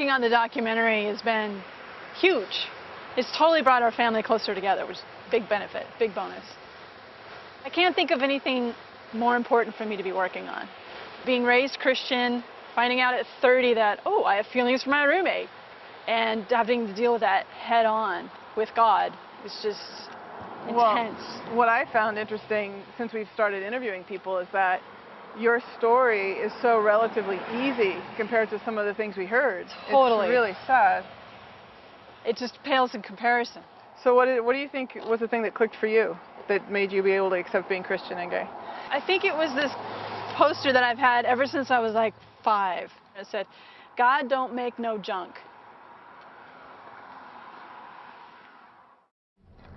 working on the documentary has been huge. It's totally brought our family closer together, which is a big benefit, big bonus. I can't think of anything more important for me to be working on. Being raised Christian, finding out at 30 that, oh, I have feelings for my roommate, and having to deal with that head on with God is just intense. Well, what I found interesting since we've started interviewing people is that your story is so relatively easy compared to some of the things we heard. Totally. It's really sad. It just pales in comparison. So what do you think was the thing that clicked for you that made you be able to accept being Christian and gay? I think it was this poster that I've had ever since I was like 5. It said, God don't make no junk.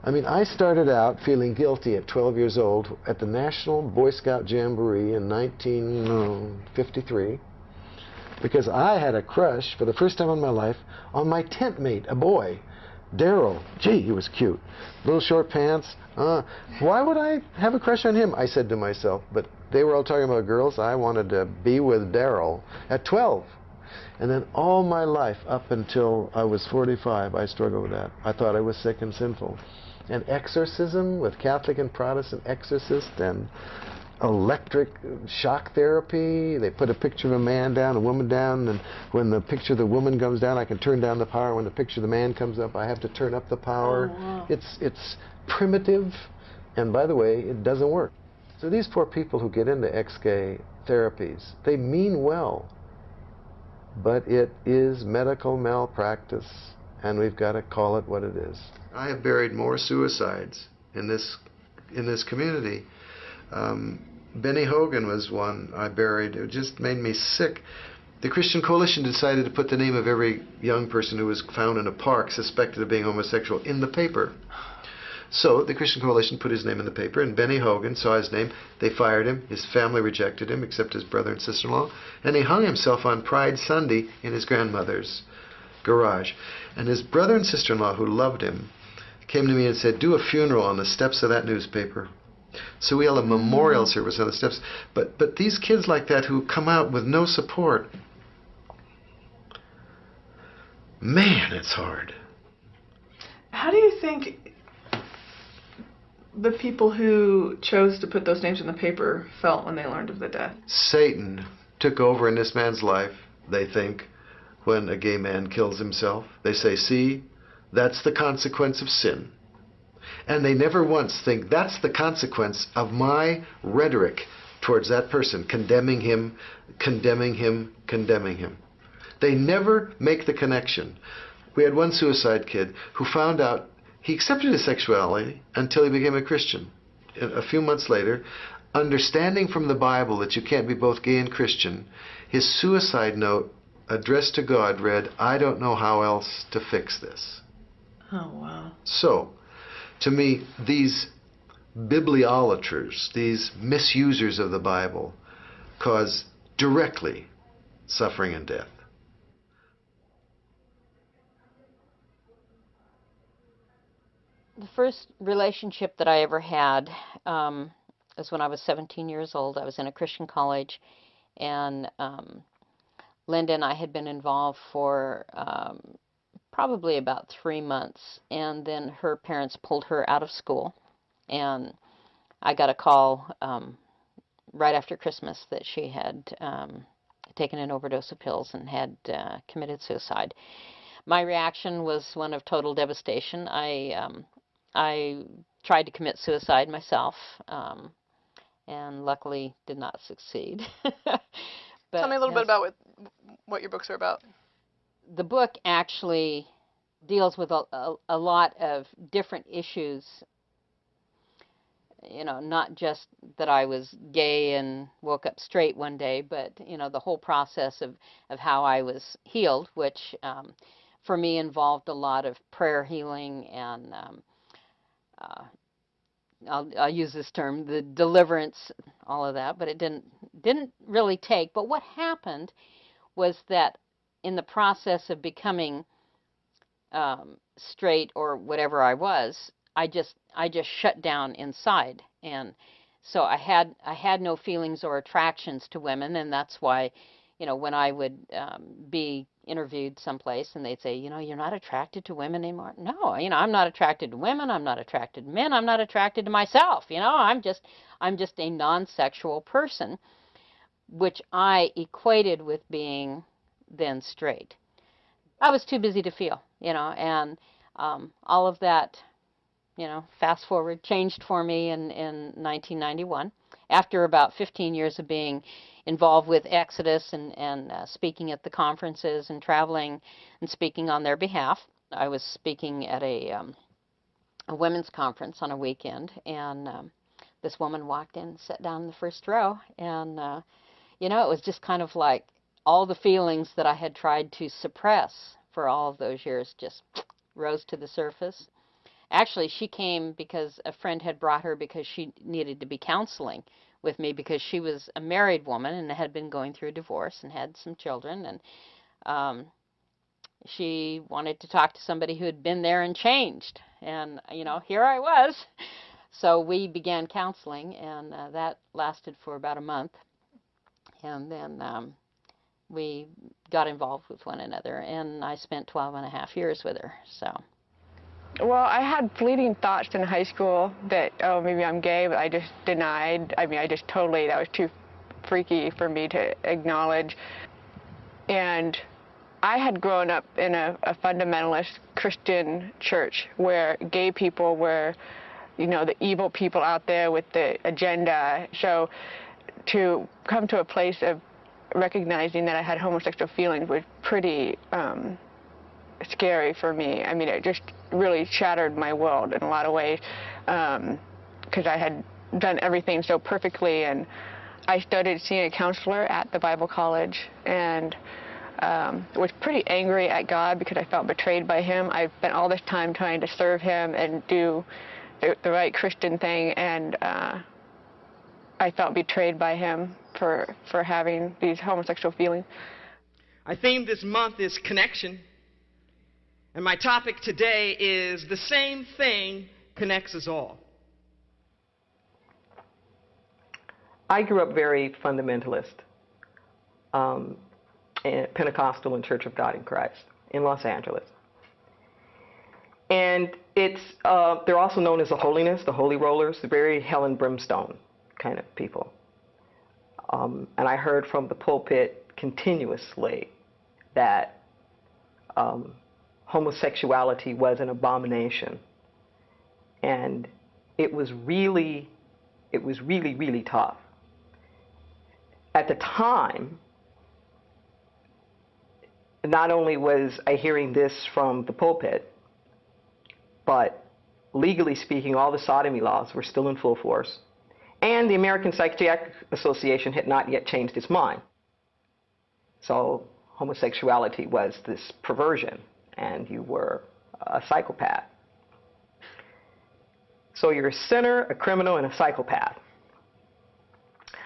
I mean, I started out feeling guilty at 12 years old at the National Boy Scout Jamboree in 1953 because I had a crush for the first time in my life on my tent mate, a boy, Daryl. Gee, he was cute. Little short pants. Why would I have a crush on him? I said to myself, but they were all talking about girls. I wanted to be with Daryl at 12. And then all my life, up until I was 45, I struggled with that. I thought I was sick and sinful. And exorcism with Catholic and Protestant exorcists and electric shock therapy. They put a picture of a man down, a woman down, and when the picture of the woman comes down, I can turn down the power. When the picture of the man comes up, I have to turn up the power. Oh, wow. It's primitive, and by the way, it doesn't work. So these poor people who get into ex-gay therapies, they mean well, but it is medical malpractice, and we've got to call it what it is. I have buried more suicides in this community. Benny Hogan was one I buried. It just made me sick. The Christian Coalition decided to put the name of every young person who was found in a park suspected of being homosexual in the paper. So the Christian Coalition put his name in the paper, and Benny Hogan saw his name. They fired him. His family rejected him, except his brother and sister-in-law. And he hung himself on Pride Sunday in his grandmother's garage. And his brother and sister-in-law, who loved him, came to me and said, do a funeral on the steps of that newspaper. So we held a memorial service on the steps. But these kids like that who come out with no support, man, it's hard. How do you think the people who chose to put those names in the paper felt when they learned of the death? Satan took over in this man's life, they think, when a gay man kills himself. They say, see, that's the consequence of sin. And they never once think, that's the consequence of my rhetoric towards that person, condemning him, condemning him, condemning him. They never make the connection. We had one suicide kid who found out he accepted his sexuality until he became a Christian. A few months later, understanding from the Bible that you can't be both gay and Christian, his suicide note addressed to God read, I don't know how else to fix this. Oh, wow. So, to me, these bibliolaters, these misusers of the Bible, cause directly suffering and death. The first relationship that I ever had was when I was 17 years old. I was in a Christian college, and Linda and I had been involved for probably about 3 months, and then her parents pulled her out of school, and I got a call right after Christmas that she had taken an overdose of pills and had committed suicide. My reaction was one of total devastation. I tried to commit suicide myself, and luckily did not succeed. But tell me a little bit about what your books are about. The book actually deals with a lot of different issues, you know, not just that I was gay and woke up straight one day, but, you know, the whole process of how I was healed, which for me involved a lot of prayer healing and I'll use this term, the deliverance, all of that, but it didn't really take. But what happened was that in the process of becoming straight or whatever I was, I just shut down inside, and so I had no feelings or attractions to women, and that's why, you know, when I would be interviewed someplace and they'd say, you know, you're not attracted to women anymore. No, you know, I'm not attracted to women. I'm not attracted to men. I'm not attracted to myself. You know, I'm just a non-sexual person, which I equated with being then straight. I was too busy to feel, you know, and all of that, you know, fast forward, changed for me in 1991. After about 15 years of being involved with Exodus and speaking at the conferences and traveling and speaking on their behalf, I was speaking at a women's conference on a weekend, and this woman walked in and sat down in the first row, and you know, it was just kind of like all the feelings that I had tried to suppress for all of those years just rose to the surface. Actually, she came because a friend had brought her because she needed to be counseling with me because she was a married woman and had been going through a divorce and had some children, and she wanted to talk to somebody who had been there and changed. And, you know, here I was. So we began counseling, and that lasted for about a month. And then we got involved with one another, and I spent 12 and a half years with her. So. Well, I had fleeting thoughts in high school that, oh, maybe I'm gay, but I just denied. I mean, I just totally, that was too freaky for me to acknowledge. And I had grown up in a fundamentalist Christian church where gay people were, you know, the evil people out there with the agenda. So to come to a place of recognizing that I had homosexual feelings was pretty scary for me. I mean, it just really shattered my world in a lot of ways because I had done everything so perfectly. And I started seeing a counselor at the Bible college and was pretty angry at God because I felt betrayed by him. I spent all this time trying to serve him and do the right Christian thing, and I felt betrayed by him for having these homosexual feelings. Our theme this month is connection, and my topic today is the same thing connects us all. I grew up very fundamentalist, Pentecostal and Church of God in Christ in Los Angeles. And it's they're also known as the holiness, the holy rollers, the very hell and brimstone kind of people. And I heard from the pulpit continuously that homosexuality was an abomination. And it was really, really tough. At the time, not only was I hearing this from the pulpit, but legally speaking, all the sodomy laws were still in full force. And the American Psychiatric Association had not yet changed its mind. So homosexuality was this perversion, and you were a psychopath. So you're a sinner, a criminal, and a psychopath.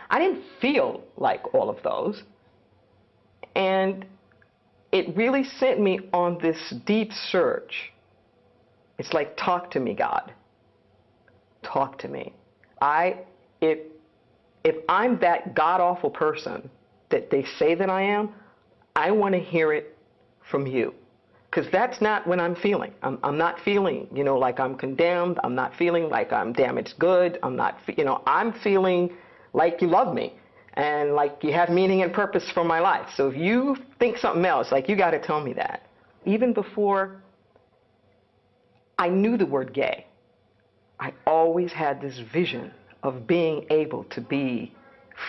I didn't feel like all of those. And it really sent me on this deep search. It's like, talk to me, God. Talk to me. If I'm that god-awful person that they say that I am, I want to hear it from you. Because that's not what I'm feeling. I'm not feeling, you know, like I'm condemned. I'm not feeling like I'm damaged good. I'm feeling like you love me and like you have meaning and purpose for my life. So if you think something else, like, you got to tell me that. Even before I knew the word gay, I always had this vision of being able to be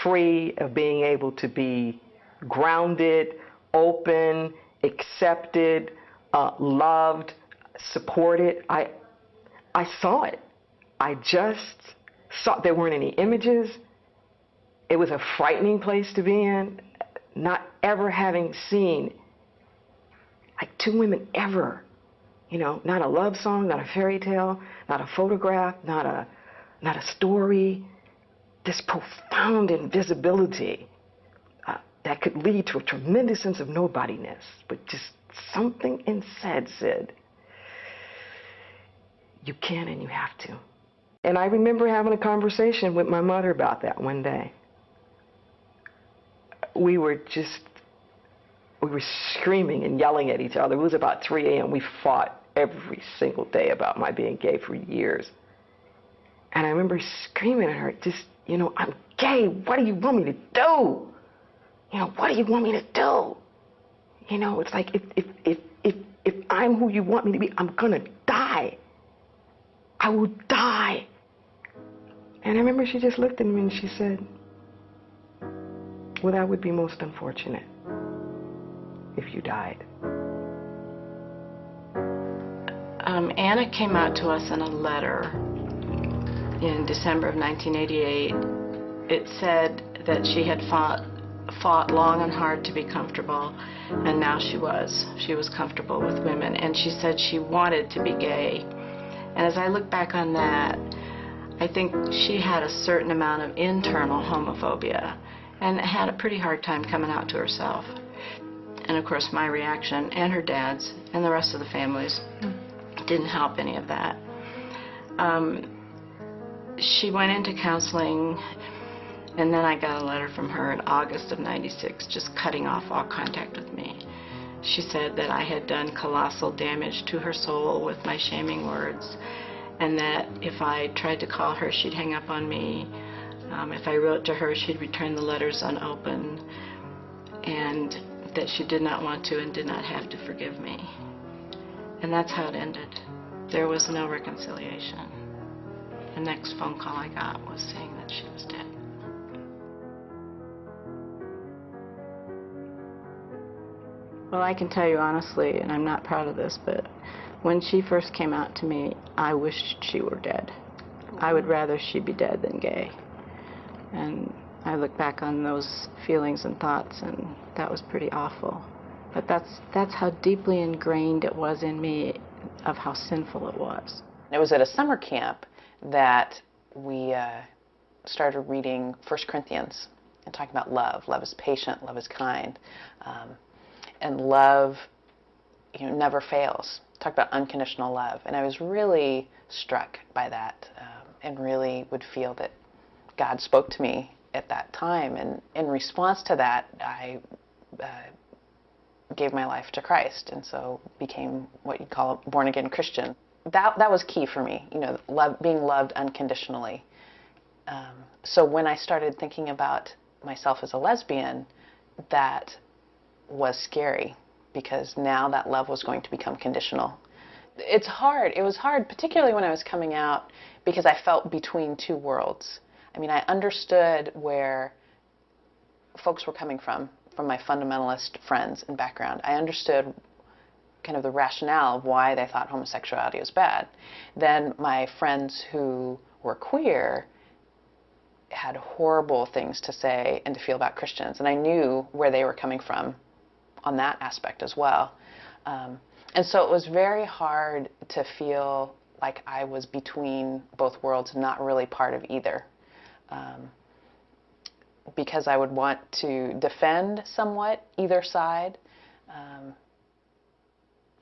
free, of being able to be grounded, open, accepted, loved, supported. I saw it. I just saw. There weren't any images. It was a frightening place to be in, not ever having seen like two women ever. You know, not a love song, not a fairy tale, not a photograph, not a story. This profound invisibility that could lead to a tremendous sense of nobodiness, but just something inside said, you can and you have to. And I remember having a conversation with my mother about that one day. We were just we were screaming and yelling at each other. It was about 3 a.m. We fought every single day about my being gay for years. And I remember screaming at her, just, you know, I'm gay. What do you want me to do? You know, what do you want me to do? You know, it's like if I'm who you want me to be, I'm gonna die. I will die. And I remember she just looked at me and she said, well, that would be most unfortunate if you died. Anna came out to us in a letter in December of 1988. It said that she had fought long and hard to be comfortable, and now she was comfortable with women, and she said she wanted to be gay. And as I look back on that, I think she had a certain amount of internal homophobia and had a pretty hard time coming out to herself. And of course my reaction, and her dad's, and the rest of the family's, didn't help any of that. She went into counseling, and then I got a letter from her in August of '96 just cutting off all contact with me. She said that I had done colossal damage to her soul with my shaming words, and that if I tried to call her, she'd hang up on me. If I wrote to her, she'd return the letters unopened, and that she did not want to and did not have to forgive me. And that's how it ended. There was no reconciliation. The next phone call I got was saying that she was dead. Well, I can tell you honestly, and I'm not proud of this, but when she first came out to me, I wished she were dead. I would rather she be dead than gay. And I look back on those feelings and thoughts, and that was pretty awful. But that's how deeply ingrained it was in me of how sinful it was. It was at a summer camp that we started reading 1 Corinthians and talking about love. Love is patient, love is kind, and love, you know, never fails. Talk about unconditional love. And I was really struck by that, and really would feel that God spoke to me at that time. And in response to that, I gave my life to Christ, and so became what you'd call a born-again Christian. That was key for me, you know, being loved unconditionally. So when I started thinking about myself as a lesbian, that was scary, because now that love was going to become conditional. It's hard. It was hard, particularly when I was coming out, because I felt between two worlds. I mean, I understood where folks were coming from my fundamentalist friends and background. I understood kind of the rationale of why they thought homosexuality was bad. Then my friends who were queer had horrible things to say and to feel about Christians, and I knew where they were coming from on that aspect as well. And so it was very hard to feel like I was between both worlds, not really part of either. Because I would want to defend somewhat either side,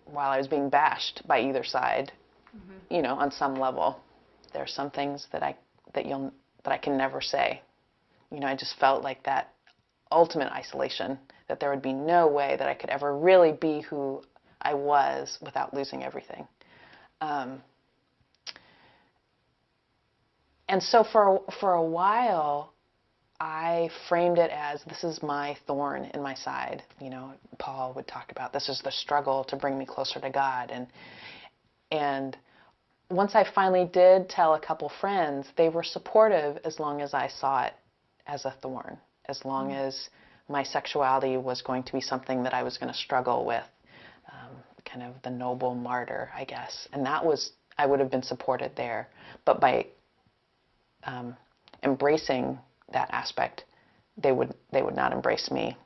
while I was being bashed by either side, you know, on some level. There are some things that I can never say. You know, I just felt like that ultimate isolation, that there would be no way that I could ever really be who I was without losing everything. And so for a while, I framed it as, this is my thorn in my side. You know, Paul would talk about, this is the struggle to bring me closer to God. And once I finally did tell a couple friends, they were supportive as long as I saw it as a thorn, as long as my sexuality was going to be something that I was going to struggle with, kind of the noble martyr, I guess. And that was, I would have been supported there. But by embracing that aspect, they would not embrace me.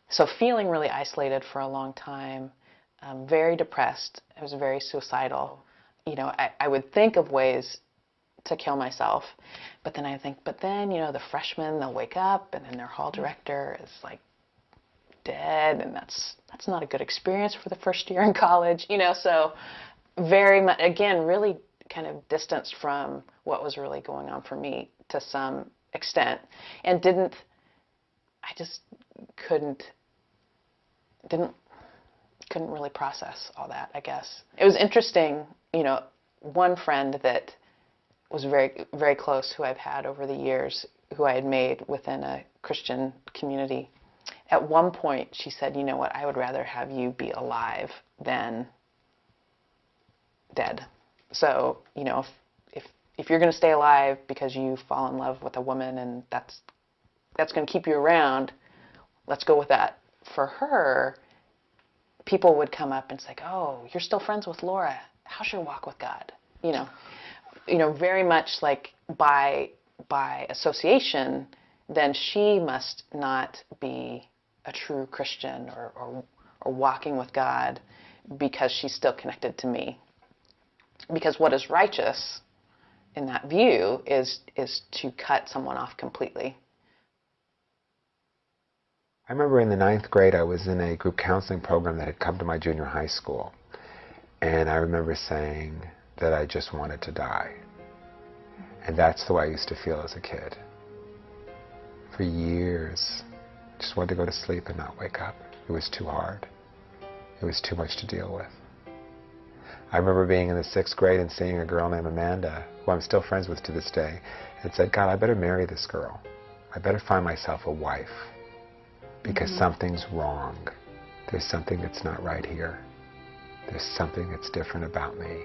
So feeling really isolated for a long time, very depressed. I was very suicidal. You know, I would think of ways to kill myself, but then I think, you know, the freshmen, they'll wake up, and then their hall director is like dead, and that's not a good experience for the first year in college. You know, so very much, again, really kind of distanced from what was really going on for me to some extent, and I just couldn't couldn't really process all that, I guess. It was interesting, you know, one friend that was very, very close, who I've had over the years, who I had made within a Christian community. At one point, she said, you know what, I would rather have you be alive than dead. So, you know, if you're going to stay alive because you fall in love with a woman and that's going to keep you around, let's go with that. For her, people would come up and say, oh, you're still friends with Laura. How's your walk with God? You know, very much like by association, then she must not be a true Christian or walking with God because she's still connected to me. Because what is righteous in that view is to cut someone off completely. I remember in the 9th grade I was in a group counseling program that had come to my junior high school. And I remember saying that I just wanted to die. And that's the way I used to feel as a kid. For years, just wanted to go to sleep and not wake up. It was too hard. It was too much to deal with. I remember being in the 6th grade and seeing a girl named Amanda, who I'm still friends with to this day, and said, God, I better marry this girl. I better find myself a wife. Because something's wrong. There's something that's not right here. There's something that's different about me.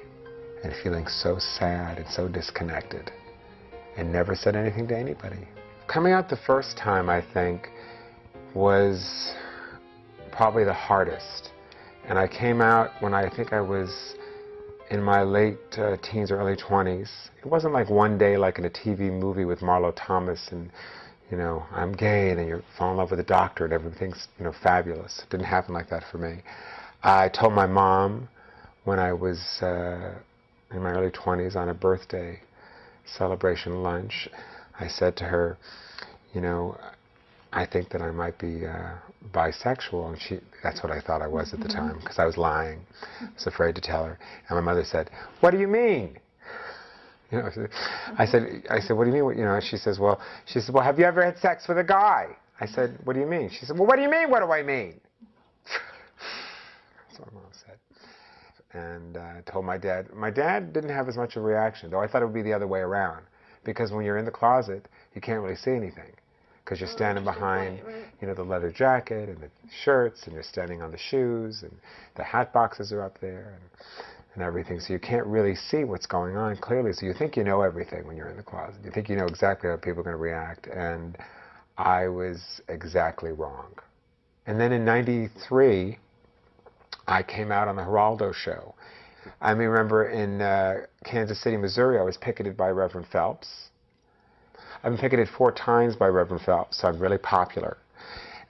And feeling so sad and so disconnected. And never said anything to anybody. Coming out the first time, I think, was probably the hardest. And I came out when I think I was in my late teens or early 20s. It wasn't like one day like in a TV movie with Marlo Thomas and, you know, I'm gay, and then you fall in love with a doctor and everything's, you know, fabulous. It didn't happen like that for me. I told my mom when I was in my early 20s on a birthday celebration lunch, I said to her, you know, I think that I might be bisexual. And that's what I thought I was at the time, because I was lying. I was afraid to tell her. And my mother said, what do you mean? You know, I said, what do you mean? You know, she says, well, have you ever had sex with a guy? I said, what do you mean? She said, well, what do you mean? What do I mean? That's what my mom said. And I told my dad. My dad didn't have as much of a reaction, though I thought it would be the other way around. Because when you're in the closet, you can't really see anything. Because you're standing behind, you know, the leather jacket and the shirts, and you're standing on the shoes, and the hat boxes are up there, and everything. So you can't really see what's going on clearly. So you think you know everything when you're in the closet. You think you know exactly how people are going to react. And I was exactly wrong. And then in '93, I came out on the Geraldo show. I remember in Kansas City, Missouri, I was picketed by Reverend Phelps. I've been picketed 4 times by Reverend Phelps, so I'm really popular.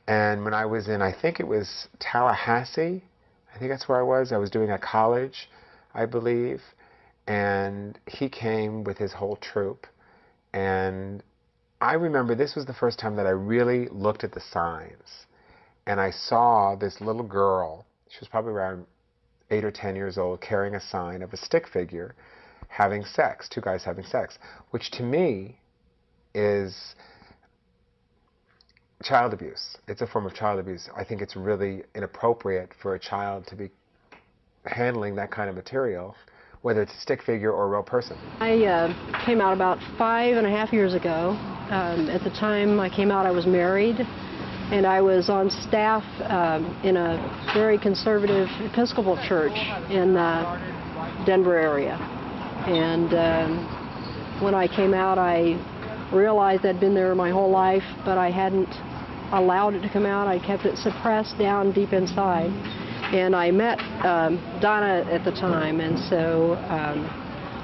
And when I was in, I think it was Tallahassee, I think that's where I was doing a college, I believe, and he came with his whole troupe. And I remember this was the first time that I really looked at the signs. And I saw this little girl, she was probably around 8 or 10 years old, carrying a sign of a stick figure having sex, 2 guys having sex, which to me is child abuse. It's a form of child abuse. I think it's really inappropriate for a child to be handling that kind of material, whether it's a stick figure or a real person. I came out about 5.5 years ago. At the time I came out, I was married, and I was on staff in a very conservative Episcopal church in the Denver area. And when I came out, I realized I'd been there my whole life, but I hadn't allowed it to come out. I kept it suppressed down deep inside. And I met Donna at the time, and so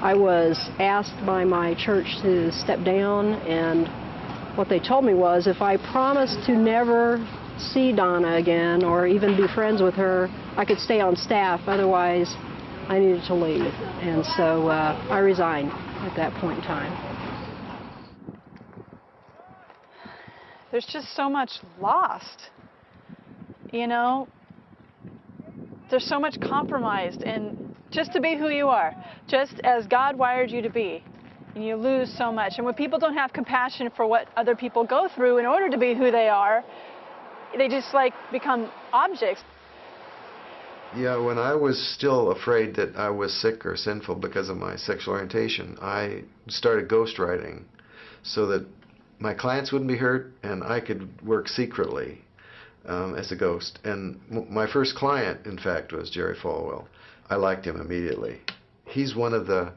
I was asked by my church to step down, and what they told me was if I promised to never see Donna again or even be friends with her, I could stay on staff. Otherwise, I needed to leave. And so I resigned at that point in time. There's just so much lost, you know? There's so much compromised in just to be who you are, just as God wired you to be. And you lose so much. And when people don't have compassion for what other people go through in order to be who they are, they just like become objects. Yeah, when I was still afraid that I was sick or sinful because of my sexual orientation, I started ghostwriting so that my clients wouldn't be hurt and I could work secretly as a ghost. And my first client, in fact, was Jerry Falwell. I liked him immediately. He's one of the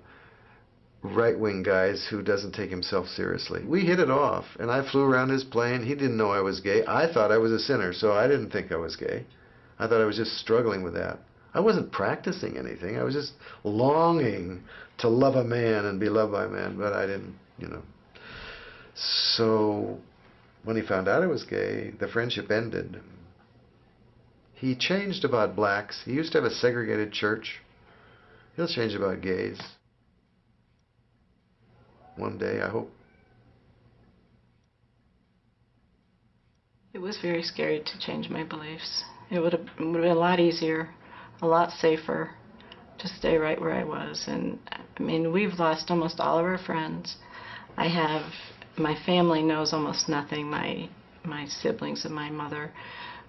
right-wing guys who doesn't take himself seriously. We hit it off, and I flew around his plane. He didn't know I was gay. I thought I was a sinner, so I didn't think I was gay. I thought I was just struggling with that. I wasn't practicing anything. I was just longing to love a man and be loved by a man, but I didn't, you know. So when he found out I was gay, the friendship ended. He changed about blacks. He used to have a segregated church. He'll change about gays. One day, I hope. It was very scary to change my beliefs. It would have been a lot easier, a lot safer to stay right where I was. And I mean, we've lost almost all of our friends. My family knows almost nothing, my siblings and my mother.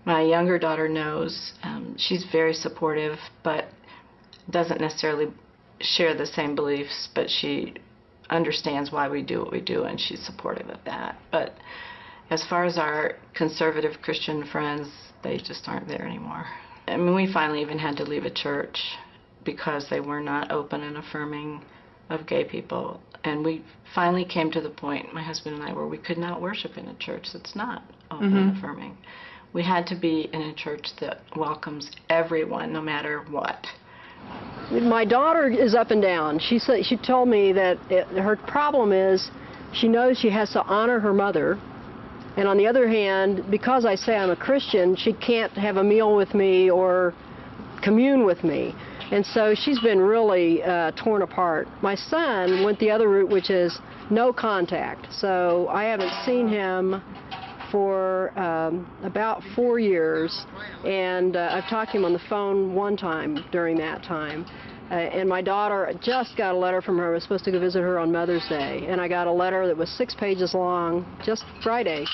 My younger daughter knows. She's very supportive, but doesn't necessarily share the same beliefs, but she understands why we do what we do, and she's supportive of that. But as far as our conservative Christian friends, they just aren't there anymore. I mean, we finally even had to leave a church because they were not open and affirming of gay people. And we finally came to the point, my husband and I, where we could not worship in a church that's not open and affirming. We had to be in a church that welcomes everyone, no matter what. My daughter is up and down. She told me that her problem is she knows she has to honor her mother, and on the other hand, because I say I'm a Christian, she can't have a meal with me or commune with me. And so she's been really torn apart. My son went the other route, which is no contact. So I haven't seen him for about 4 years, and I've talked to him on the phone one time during that time. And my daughter just got a letter from her. I was supposed to go visit her on Mother's Day, and I got a letter that was 6 pages long just Friday.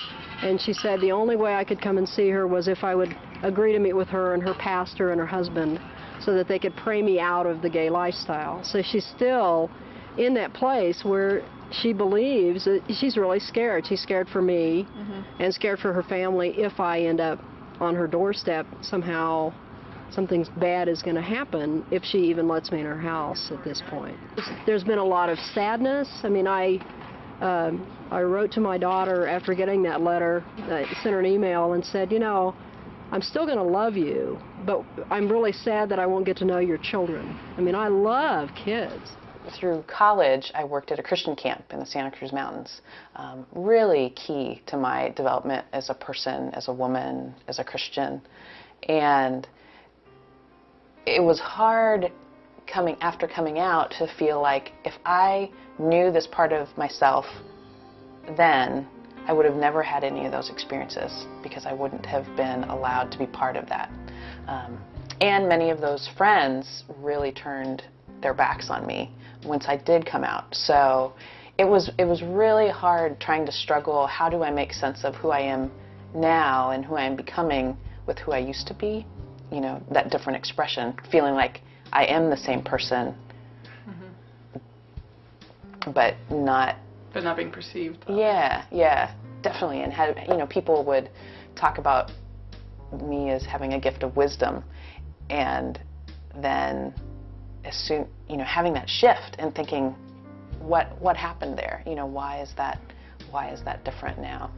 And she said the only way I could come and see her was if I would agree to meet with her and her pastor and her husband so that they could pray me out of the gay lifestyle. So she's still in that place where she believes that she's really scared. She's scared for me and scared for her family. If I end up on her doorstep, somehow something bad is going to happen if she even lets me in her house at this point. There's been a lot of sadness. I mean, I wrote to my daughter after getting that letter, sent her an email and said, you know, I'm still going to love you, but I'm really sad that I won't get to know your children. I mean, I love kids. Through college, I worked at a Christian camp in the Santa Cruz Mountains. Really key to my development as a person, as a woman, as a Christian. And it was hard after coming out to feel like if I knew this part of myself then, I would have never had any of those experiences because I wouldn't have been allowed to be part of that. And many of those friends really turned their backs on me once I did come out. So it was really hard trying to struggle, how do I make sense of who I am now and who I am becoming with who I used to be? You know, that different expression, feeling like I am the same person, but not being perceived. Yeah, definitely. And had, you know, people would talk about me as having a gift of wisdom, and then as soon, you know, having that shift and thinking, what happened there? You know, why is that different now?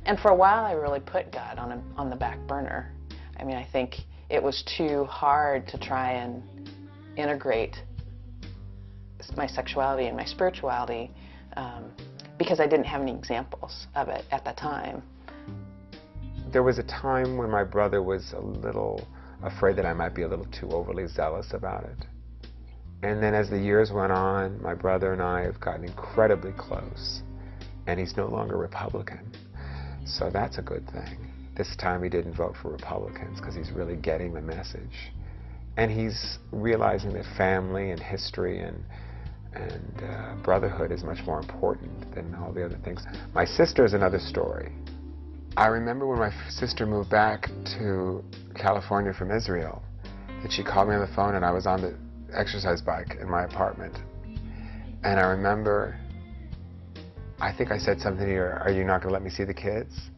And for a while, I really put God on the back burner. I mean, I think it was too hard to try and integrate my sexuality and my spirituality because I didn't have any examples of it at the time. There was a time when my brother was a little afraid that I might be a little too overly zealous about it. And then as the years went on, my brother and I have gotten incredibly close, and he's no longer Republican. So that's a good thing. This time he didn't vote for Republicans because he's really getting the message. And he's realizing that family and history and brotherhood is much more important than all the other things. My sister is another story. I remember when my sister moved back to California from Israel, And she called me on the phone, and I was on the exercise bike in my apartment. And I remember, I think I said something to her, "Are you not going to let me see the kids?"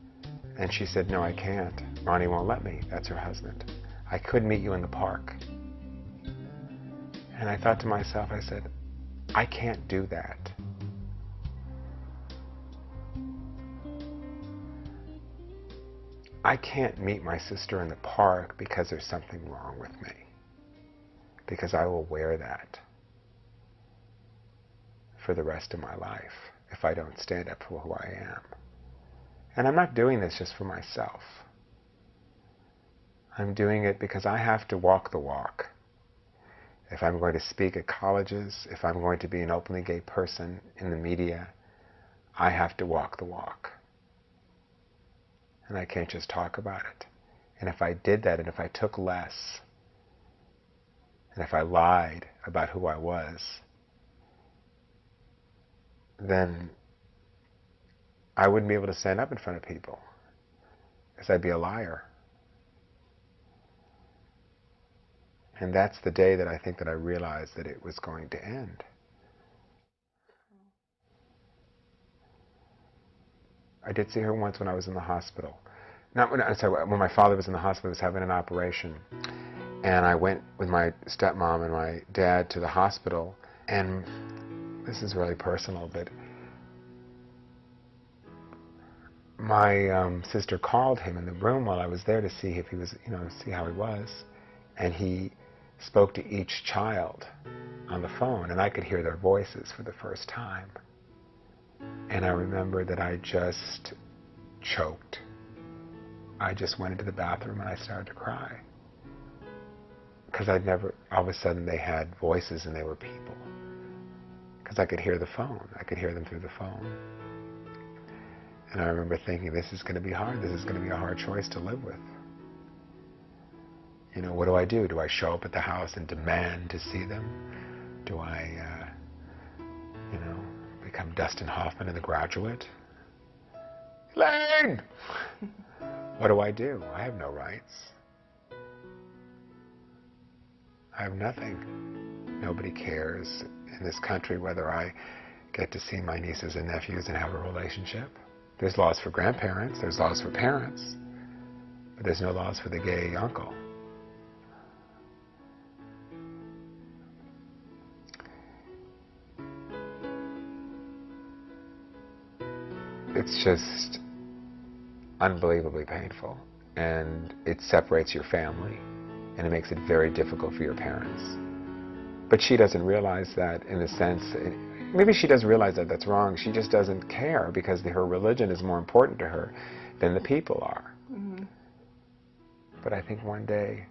And she said, "No, I can't. Ronnie won't let me." That's her husband. "I could meet you in the park." And I thought to myself, I said, I can't do that. I can't meet my sister in the park because there's something wrong with me. Because I will wear that for the rest of my life if I don't stand up for who I am. And I'm not doing this just for myself. I'm doing it because I have to walk the walk. If I'm going to speak at colleges, if I'm going to be an openly gay person in the media, I have to walk the walk. And I can't just talk about it. And if I did that, and if I took less, and if I lied about who I was, then I wouldn't be able to stand up in front of people, because I'd be a liar. And that's the day that I think that I realized that it was going to end. I did see her once when I was in the hospital. When my father was in the hospital, he was having an operation. And I went with my stepmom and my dad to the hospital. And this is really personal, but my sister called him in the room while I was there to see if he was, see how he was. And he spoke to each child on the phone, and I could hear their voices for the first time. And I remember that I just choked. I just went into the bathroom and I started to cry. Because all of a sudden they had voices and they were people. Because I could hear the phone. I could hear them through the phone. And I remember thinking, this is going to be hard. This is going to be a hard choice to live with. What do I do? Do I show up at the house and demand to see them? Do I, become Dustin Hoffman in The Graduate? Elaine! What do? I have no rights. I have nothing. Nobody cares in this country whether I get to see my nieces and nephews and have a relationship. There's laws for grandparents, there's laws for parents, but there's no laws for the gay uncle. It's just unbelievably painful, and it separates your family, and it makes it very difficult for your parents. But she doesn't realize that, in a sense. Maybe she does realize that that's wrong. She just doesn't care because her religion is more important to her than the people are. Mm-hmm. But I think one day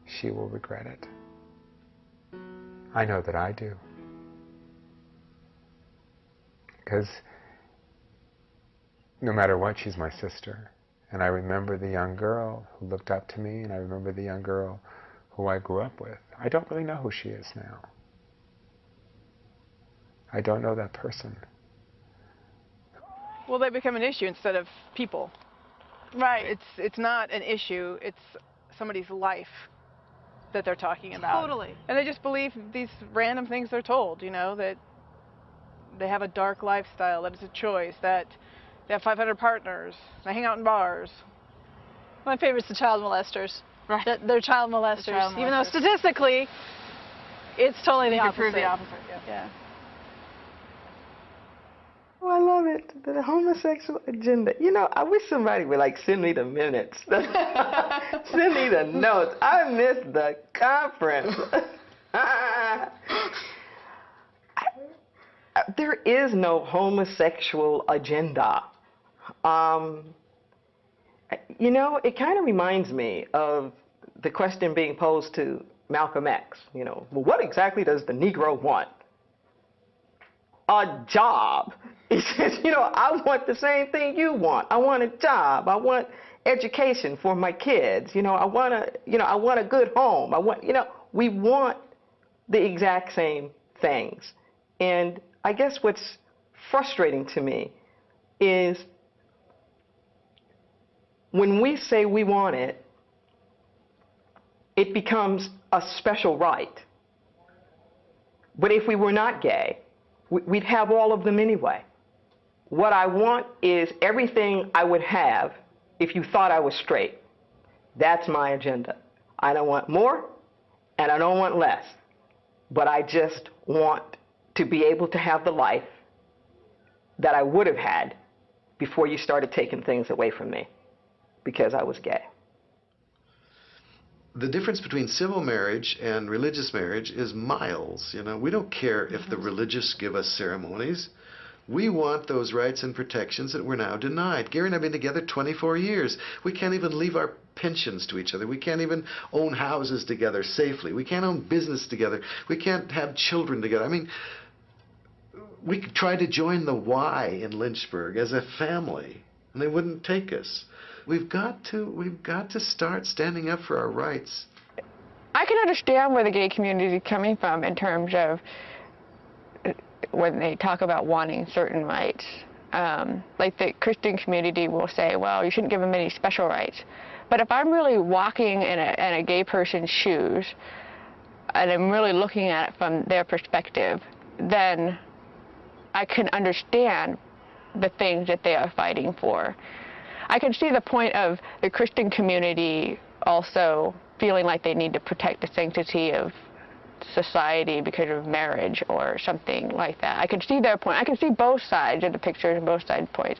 she will regret it. I know that I do. Because no matter what, she's my sister. And I remember the young girl who looked up to me, and I remember the young girl who I grew up with. I don't really know who she is now. I don't know that person. Well, they become an issue instead of people. Right. It's not an issue, it's somebody's life that they're talking about. Totally. And they just believe these random things they're told, that they have a dark lifestyle, that it's a choice, that they have 500 partners, they hang out in bars. My favorite's the child molesters. Right. They're child molesters. Even though statistically, it's totally the opposite. You can prove the opposite, Yeah. Oh, I love it. The homosexual agenda. I wish somebody would send me the minutes. Send me the notes. I missed the conference. There is no homosexual agenda. It kind of reminds me of the question being posed to Malcolm X. Well, what exactly does the Negro want? A job. He says, I want the same thing you want. I want a job. I want education for my kids. I want a good home. We want the exact same things. And I guess what's frustrating to me is when we say we want it, it becomes a special right. But if we were not gay, we'd have all of them anyway. What I want is everything I would have if you thought I was straight. That's my agenda. I don't want more, and I don't want less. But I just want to be able to have the life that I would have had before you started taking things away from me because I was gay. The difference between civil marriage and religious marriage is miles. We don't care if the religious give us ceremonies. We want those rights and protections that we're now denied. Gary and I have been together 24 years. We can't even leave our pensions to each other. We can't even own houses together safely. We can't own business together. We can't have children together. I mean, we tried to join the Y in Lynchburg as a family, and they wouldn't take us. We've got to start standing up for our rights. I can understand where the gay community is coming from in terms of when they talk about wanting certain rights. Like the Christian community will say, well, you shouldn't give them any special rights. But if I'm really walking in a gay person's shoes and I'm really looking at it from their perspective, then I can understand the things that they are fighting for. I can see the point of the Christian community also feeling like they need to protect the sanctity of society because of marriage or something like that. I can see their point. I can see both sides of the picture and both sides' points.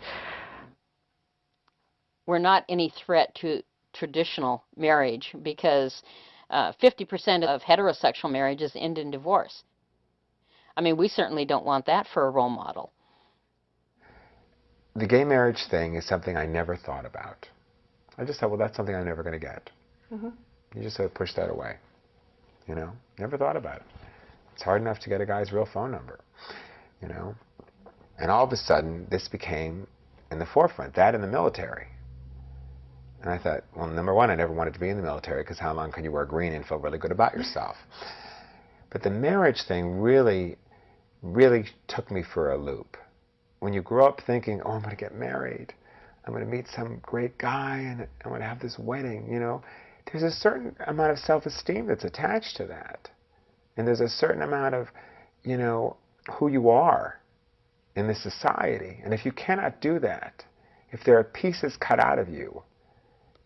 We're not any threat to traditional marriage because 50% of heterosexual marriages end in divorce. I mean, we certainly don't want that for a role model. The gay marriage thing is something I never thought about. I just thought, well, that's something I'm never going to get. Mm-hmm. You just sort of push that away. Never thought about it. It's hard enough to get a guy's real phone number, And all of a sudden, this became in the forefront, that in the military. And I thought, well, number one, I never wanted to be in the military because how long can you wear green and feel really good about yourself? But the marriage thing really, really took me for a loop. When you grow up thinking, oh, I'm going to get married, I'm going to meet some great guy, and I'm going to have this wedding, there's a certain amount of self-esteem that's attached to that. And there's a certain amount of, who you are in this society. And if you cannot do that, if there are pieces cut out of you,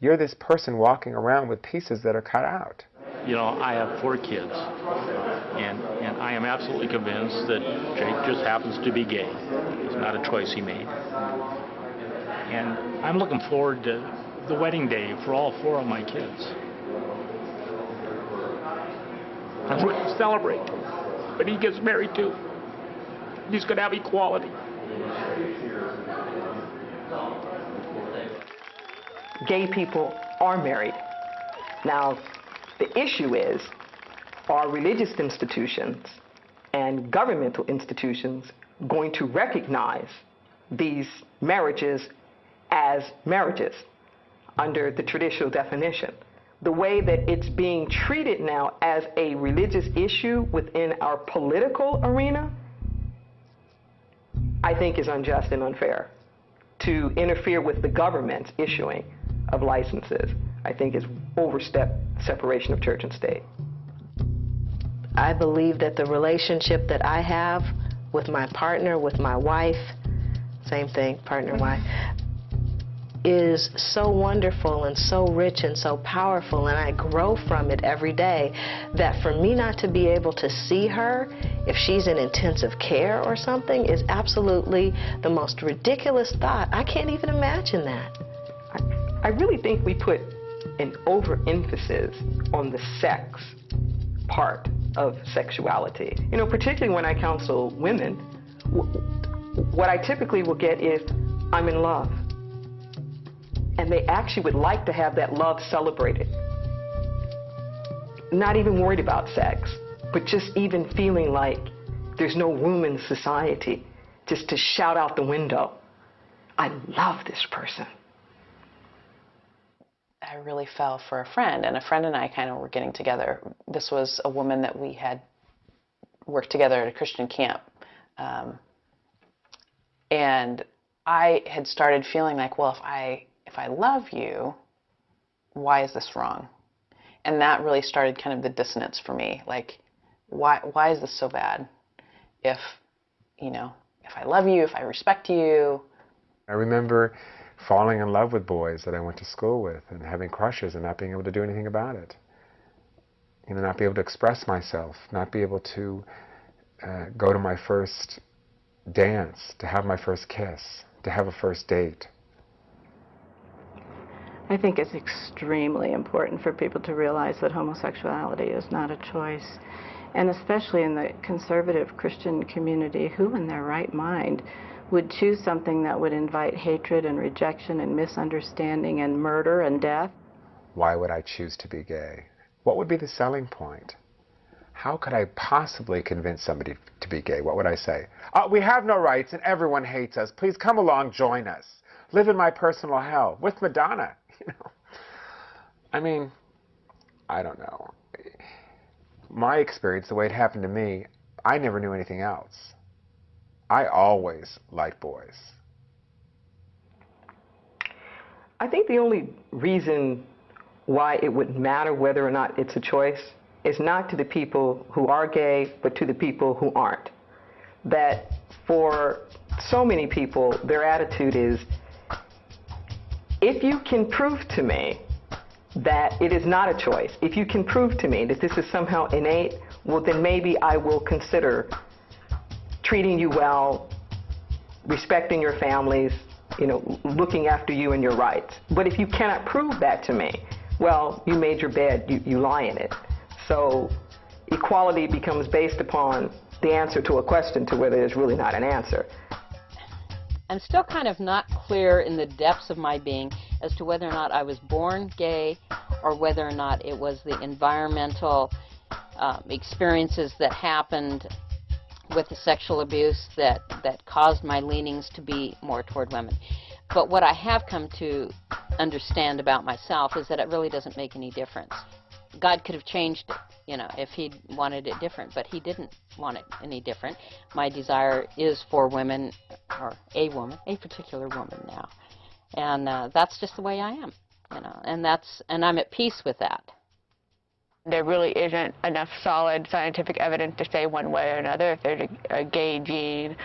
you're this person walking around with pieces that are cut out. I have 4 kids, and I am absolutely convinced that Jake just happens to be gay. It's not a choice he made. And I'm looking forward to the wedding day for all 4 of my kids. I'm going to celebrate, but he gets married too. He's going to have equality. Gay people are married. Now, the issue is, are religious institutions and governmental institutions going to recognize these marriages as marriages under the traditional definition? The way that it's being treated now as a religious issue within our political arena, I think is unjust and unfair. To interfere with the government's issuing of licenses, I think is overstep separation of church and state. I believe that the relationship that I have with my partner, with my wife, same thing, partner, wife, is so wonderful and so rich and so powerful, and I grow from it every day, that for me not to be able to see her if she's in intensive care or something is absolutely the most ridiculous thought. I can't even imagine that. I really think we put an overemphasis on the sex part of sexuality. Particularly when I counsel women, what I typically will get is, I'm in love. And they actually would like to have that love celebrated. Not even worried about sex, but just even feeling like there's no room in society just to shout out the window, I love this person. I really fell for a friend, and a friend and I kind of were getting together. This was a woman that we had worked together at a Christian camp. And I had started feeling like, well, if I love you, why is this wrong? And that really started kind of the dissonance for me. Like, why is this so bad? If, you know, if I love you, if I respect you. I remember falling in love with boys that I went to school with and having crushes and not being able to do anything about it. You know, not be able to express myself, not be able to go to my first dance, to have my first kiss, to have a first date. I think it's extremely important for people to realize that homosexuality is not a choice. And especially in the conservative Christian community, who in their right mind would choose something that would invite hatred and rejection and misunderstanding and murder and death? Why would I choose to be gay? What would be the selling point? How could I possibly convince somebody to be gay? What would I say? We have no rights and everyone hates us. Please come along, join us. Live in my personal hell with Madonna. You know, I mean, I don't know. My experience, the way it happened to me, I never knew anything else. I always liked boys. I think the only reason why it would matter whether or not it's a choice is not to the people who are gay, but to the people who aren't. That for so many people, their attitude is, if you can prove to me that it is not a choice, if you can prove to me that this is somehow innate, well, then maybe I will consider treating you well, respecting your families, you know, looking after you and your rights. But if you cannot prove that to me, well, you made your bed, you lie in it. So equality becomes based upon the answer to a question to whether there's really not an answer. I'm still kind of not clear in the depths of my being as to whether or not I was born gay or whether or not it was the environmental experiences that happened with the sexual abuse that caused my leanings to be more toward women. But what I have come to understand about myself is that it really doesn't make any difference. God could have changed it, you know, if He wanted it different, but He didn't want it any different. My desire is for women, or a woman, a particular woman now, and that's just the way I am, you know, and I'm at peace with that. There really isn't enough solid scientific evidence to say one way or another if there's a gay gene.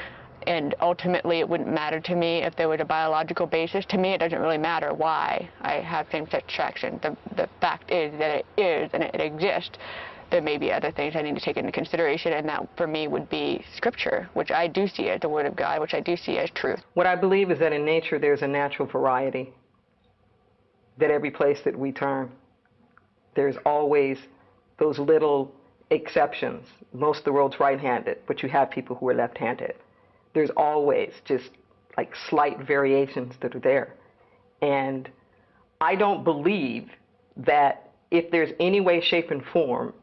And ultimately, it wouldn't matter to me if there was a biological basis. To me, it doesn't really matter why I have same-sex attraction. The fact is that it is, and it exists. There may be other things I need to take into consideration, and that, for me, would be Scripture, which I do see as the Word of God, which I do see as truth. What I believe is that in nature, there's a natural variety. That every place that we turn, there's always those little exceptions. Most of the world's right-handed, but you have people who are left-handed. There's always just like slight variations that are there. And I don't believe that if there's any way, shape, and form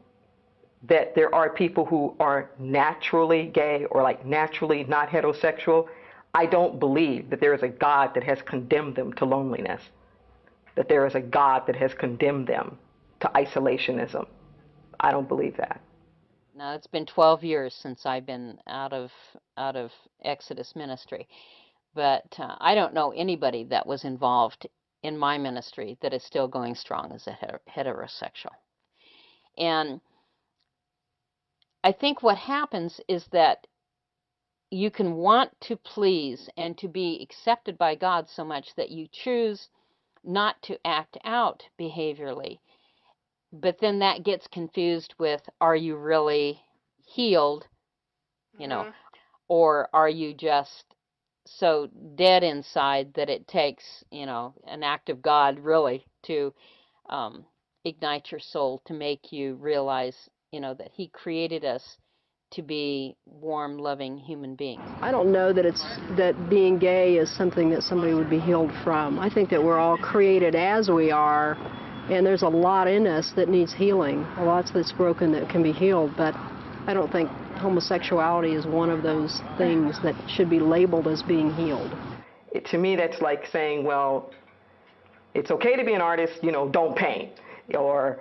that there are people who are naturally gay or like naturally not heterosexual, I don't believe that there is a God that has condemned them to loneliness, that there is a God that has condemned them to isolationism. I don't believe that. Now, it's been 12 years since I've been out of Exodus ministry, but I don't know anybody that was involved in my ministry that is still going strong as a heterosexual. And I think what happens is that you can want to please and to be accepted by God so much that you choose not to act out behaviorally. But then that gets confused with, are you really healed, you know, or are you just so dead inside that it takes, you know, an act of God really to ignite your soul, to make you realize, you know, that He created us to be warm, loving human beings. I don't know that being gay is something that somebody would be healed from. I think that we're all created as we are, and there's a lot in us that needs healing, a lot that's broken that can be healed, but I don't think homosexuality is one of those things that should be labeled as being healed. To me, that's like saying, well, it's okay to be an artist, you know, don't paint. Or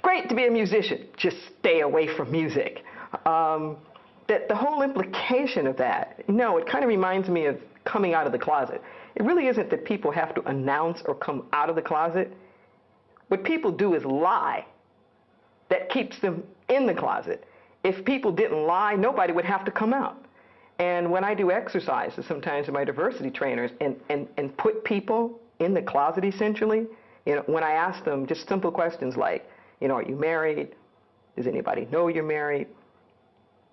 great to be a musician, just stay away from music. That the whole implication of that, you know, it kind of reminds me of coming out of the closet. It really isn't that people have to announce or come out of the closet. What people do is lie that keeps them in the closet. If people didn't lie, nobody would have to come out. And when I do exercises sometimes with my diversity trainers and put people in the closet essentially, you know, when I ask them just simple questions like, you know, are you married? Does anybody know you're married?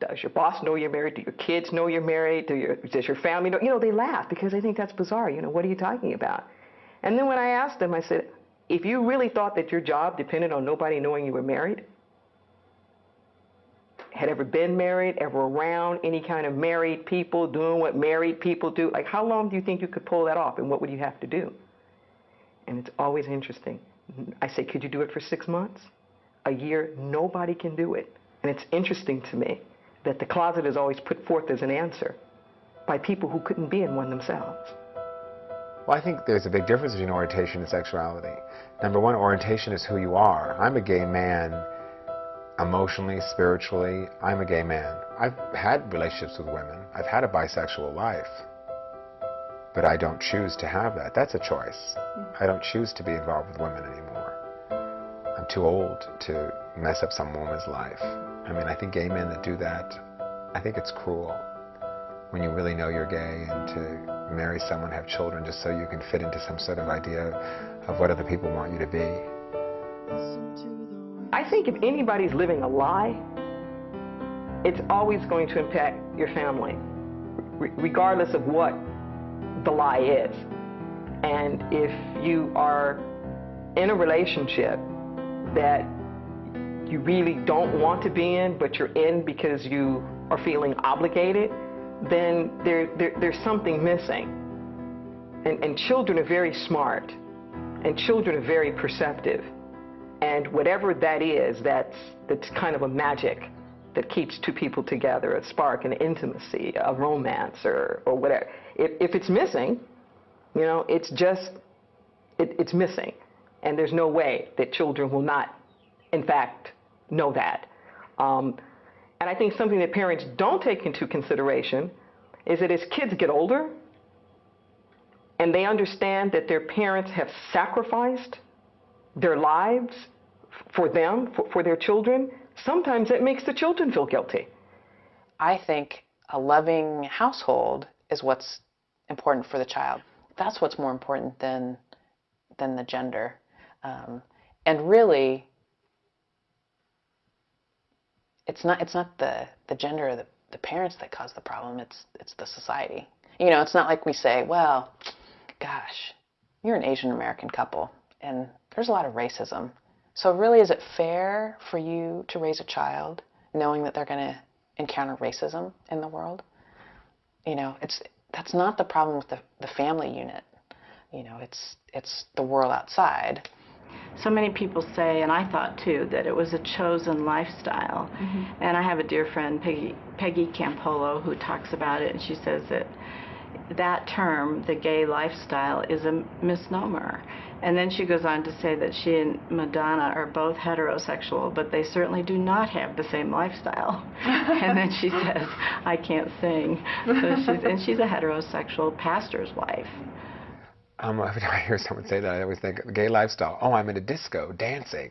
Does your boss know you're married? Do your kids know you're married? Does your family know? You know, they laugh because they think that's bizarre. You know, what are you talking about? And then when I asked them, I said, if you really thought that your job depended on nobody knowing you were married, had ever been married, ever around any kind of married people, doing what married people do, like how long do you think you could pull that off and what would you have to do? And it's always interesting. I say, could you do it for 6 months? A year? Nobody can do it. And it's interesting to me that the closet is always put forth as an answer by people who couldn't be in one themselves. Well, I think there's a big difference between orientation and sexuality. Number one, orientation is who you are. I'm a gay man. Emotionally, spiritually, I'm a gay man. I've had relationships with women. I've had a bisexual life. But I don't choose to have that. That's a choice. I don't choose to be involved with women anymore. I'm too old to mess up some woman's life. I mean, I think gay men that do that, I think it's cruel. When you really know you're gay and to marry someone, have children just so you can fit into some sort of idea of what other people want you to be. I think if anybody's living a lie, it's always going to impact your family, regardless of what the lie is. And if you are in a relationship that you really don't want to be in, but you're in because you are feeling obligated, then there's something missing. And children are very smart, and children are very perceptive. And whatever that is, that's kind of a magic that keeps two people together, a spark, an intimacy, a romance, or whatever. If it's missing, you know, it's just, it's missing. And there's no way that children will not, in fact, know that. And I think something that parents don't take into consideration is that as kids get older and they understand that their parents have sacrificed their lives for them, for their children, sometimes it makes the children feel guilty. I think a loving household is what's important for the child. That's what's more important than the gender. And really, it's not the gender or the parents that cause the problem, it's the society. You know, it's not like we say, well, gosh, you're an Asian American couple, and there's a lot of racism. So really, is it fair for you to raise a child knowing that they're going to encounter racism in the world? You know, that's not the problem with the family unit. You know, it's the world outside. So many people say, and I thought too, that it was a chosen lifestyle. And I have a dear friend, Peggy Campolo, who talks about it, and she says that term, the gay lifestyle, is a misnomer. And then she goes on to say that she and Madonna are both heterosexual, but they certainly do not have the same lifestyle. And then she says, I can't sing. So she's a heterosexual pastor's wife. Every time I hear someone say that, I always think, gay lifestyle. Oh, I'm in a disco, dancing.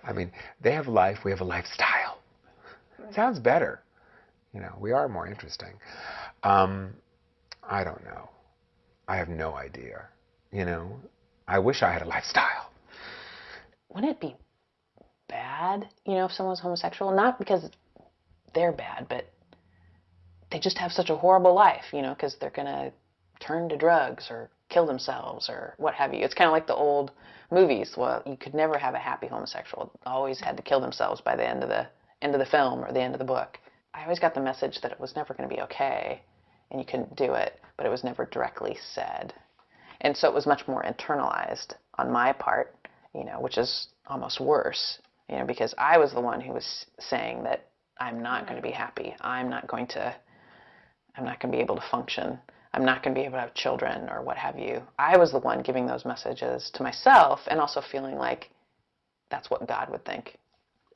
I mean, they have life, we have a lifestyle. Sounds better. You know, we are more interesting. I don't know. I have no idea. You know, I wish I had a lifestyle. Wouldn't it be bad, you know, if someone's homosexual? Not because they're bad, but they just have such a horrible life, you know, because they're going to turn to drugs or kill themselves or what have you. It's kind of like the old movies. Well, you could never have a happy homosexual. Always had to kill themselves by the end of the film or the end of the book. I always got the message that it was never going to be okay and you couldn't do it, but it was never directly said. And so it was much more internalized on my part, you know, which is almost worse, you know, because I was the one who was saying that I'm not going to be happy. I'm not going to be able to function. I'm not going to be able to have children or what have you. I was the one giving those messages to myself and also feeling like that's what God would think.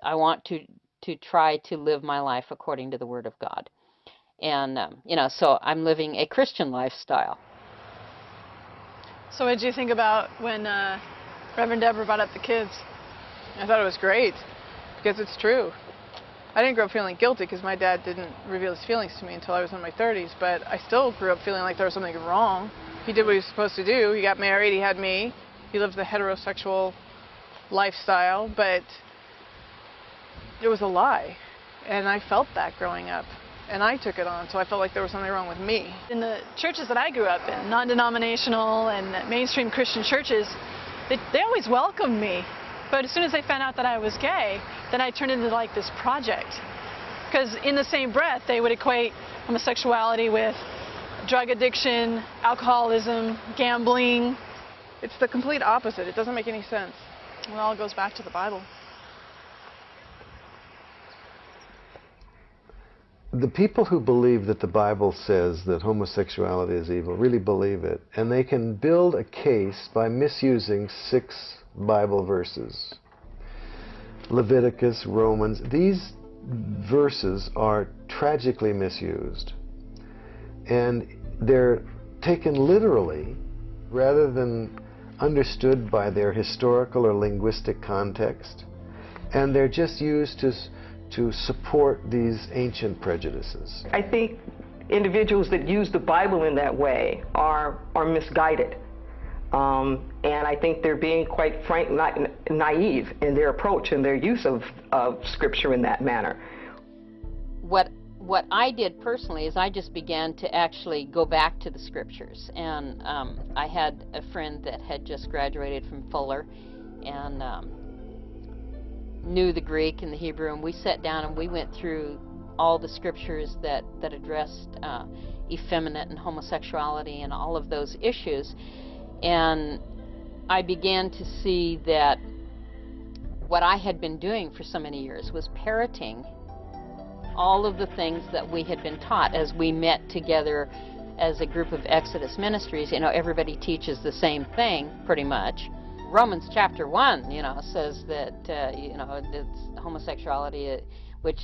I want to try to live my life according to the Word of God. And, you know, so I'm living a Christian lifestyle. So what did you think about when Reverend Deborah brought up the kids? I thought it was great. because it's true. I didn't grow up feeling guilty because my dad didn't reveal his feelings to me until I was in my 30s, but I still grew up feeling like there was something wrong. He did what he was supposed to do. He got married, he had me, he lived the heterosexual lifestyle, but it was a lie. And I felt that growing up, and I took it on, so I felt like there was something wrong with me. In the churches that I grew up in, non-denominational and mainstream Christian churches, they always welcomed me. But as soon as they found out that I was gay, then I turned into like this project. Because in the same breath, they would equate homosexuality with drug addiction, alcoholism, gambling. It's the complete opposite. It doesn't make any sense. It all goes back to the Bible. The people who believe that the Bible says that homosexuality is evil really believe it, and they can build a case by misusing 6 Bible verses. Leviticus, Romans, these verses are tragically misused, and they're taken literally rather than understood by their historical or linguistic context, and they're just used to support these ancient prejudices. I think individuals that use the Bible in that way are misguided. And I think they're being quite frank, naive in their approach and their use of Scripture in that manner. What I did personally is I just began to actually go back to the Scriptures. And I had a friend that had just graduated from Fuller and knew the Greek and the Hebrew, and we sat down and we went through all the Scriptures that addressed effeminate and homosexuality and all of those issues. And I began to see that what I had been doing for so many years was parroting all of the things that we had been taught as we met together as a group of Exodus ministries. You know, everybody teaches the same thing, pretty much. Romans chapter 1, you know, says that, you know, it's homosexuality, which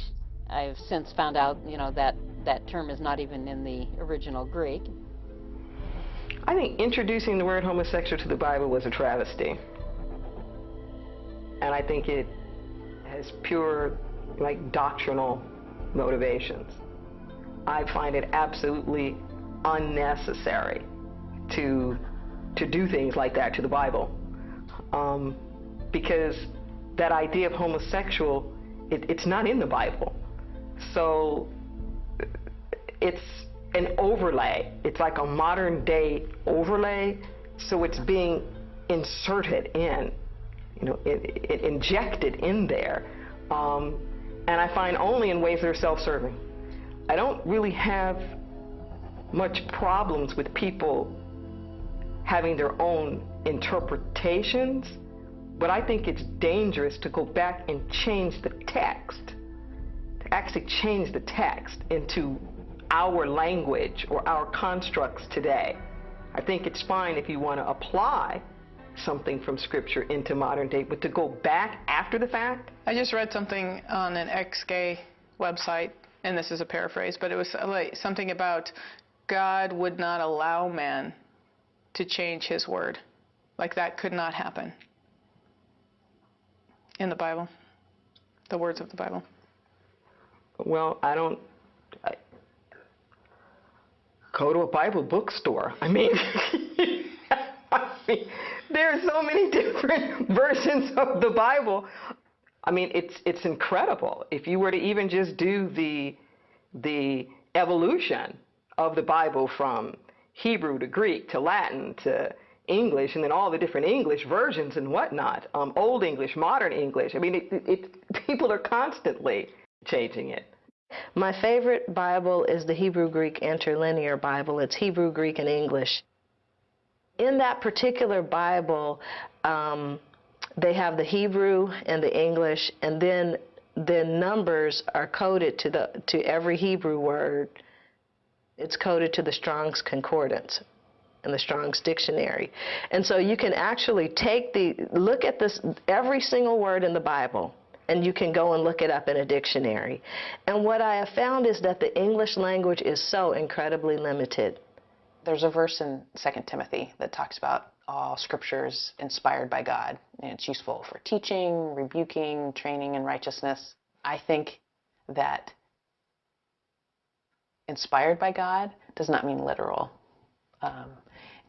I've since found out, you know, that term is not even in the original Greek. I think introducing the word homosexual to the Bible was a travesty. And I think it has pure, like, doctrinal motivations. I find it absolutely unnecessary to do things like that to the Bible. Because that idea of homosexual, it's not in the Bible. So it's an overlay. It's like a modern day overlay, so it's being inserted in, you know, injected in there. And I find only in ways that are self-serving. I don't really have much problems with people having their own interpretations, but I think it's dangerous to go back and change the text, to actually change the text into our language or our constructs today. I think it's fine if you want to apply something from Scripture into modern day, but to go back after the fact? I just read something on an ex-gay website, and this is a paraphrase, but it was like something about God would not allow man to change his word. Like that could not happen in the Bible, the words of the Bible. Well, go to a Bible bookstore. I mean, there are so many different versions of the Bible. I mean, it's incredible. If you were to even just do the evolution of the Bible from Hebrew to Greek to Latin to English, and then all the different English versions and whatnot, Old English, Modern English. I mean, people are constantly changing it. My favorite Bible is the Hebrew-Greek interlinear Bible. It's Hebrew, Greek, and English. In that particular Bible, they have the Hebrew and the English, and then the numbers are coded to every Hebrew word. It's coded to the Strong's Concordance and the Strong's Dictionary. And so you can actually look at this, every single word in the Bible, and you can go and look it up in a dictionary. And what I have found is that the English language is so incredibly limited. There's a verse in 2 Timothy that talks about all Scripture is inspired by God, and it's useful for teaching, rebuking, training in righteousness. I think that inspired by God does not mean literal.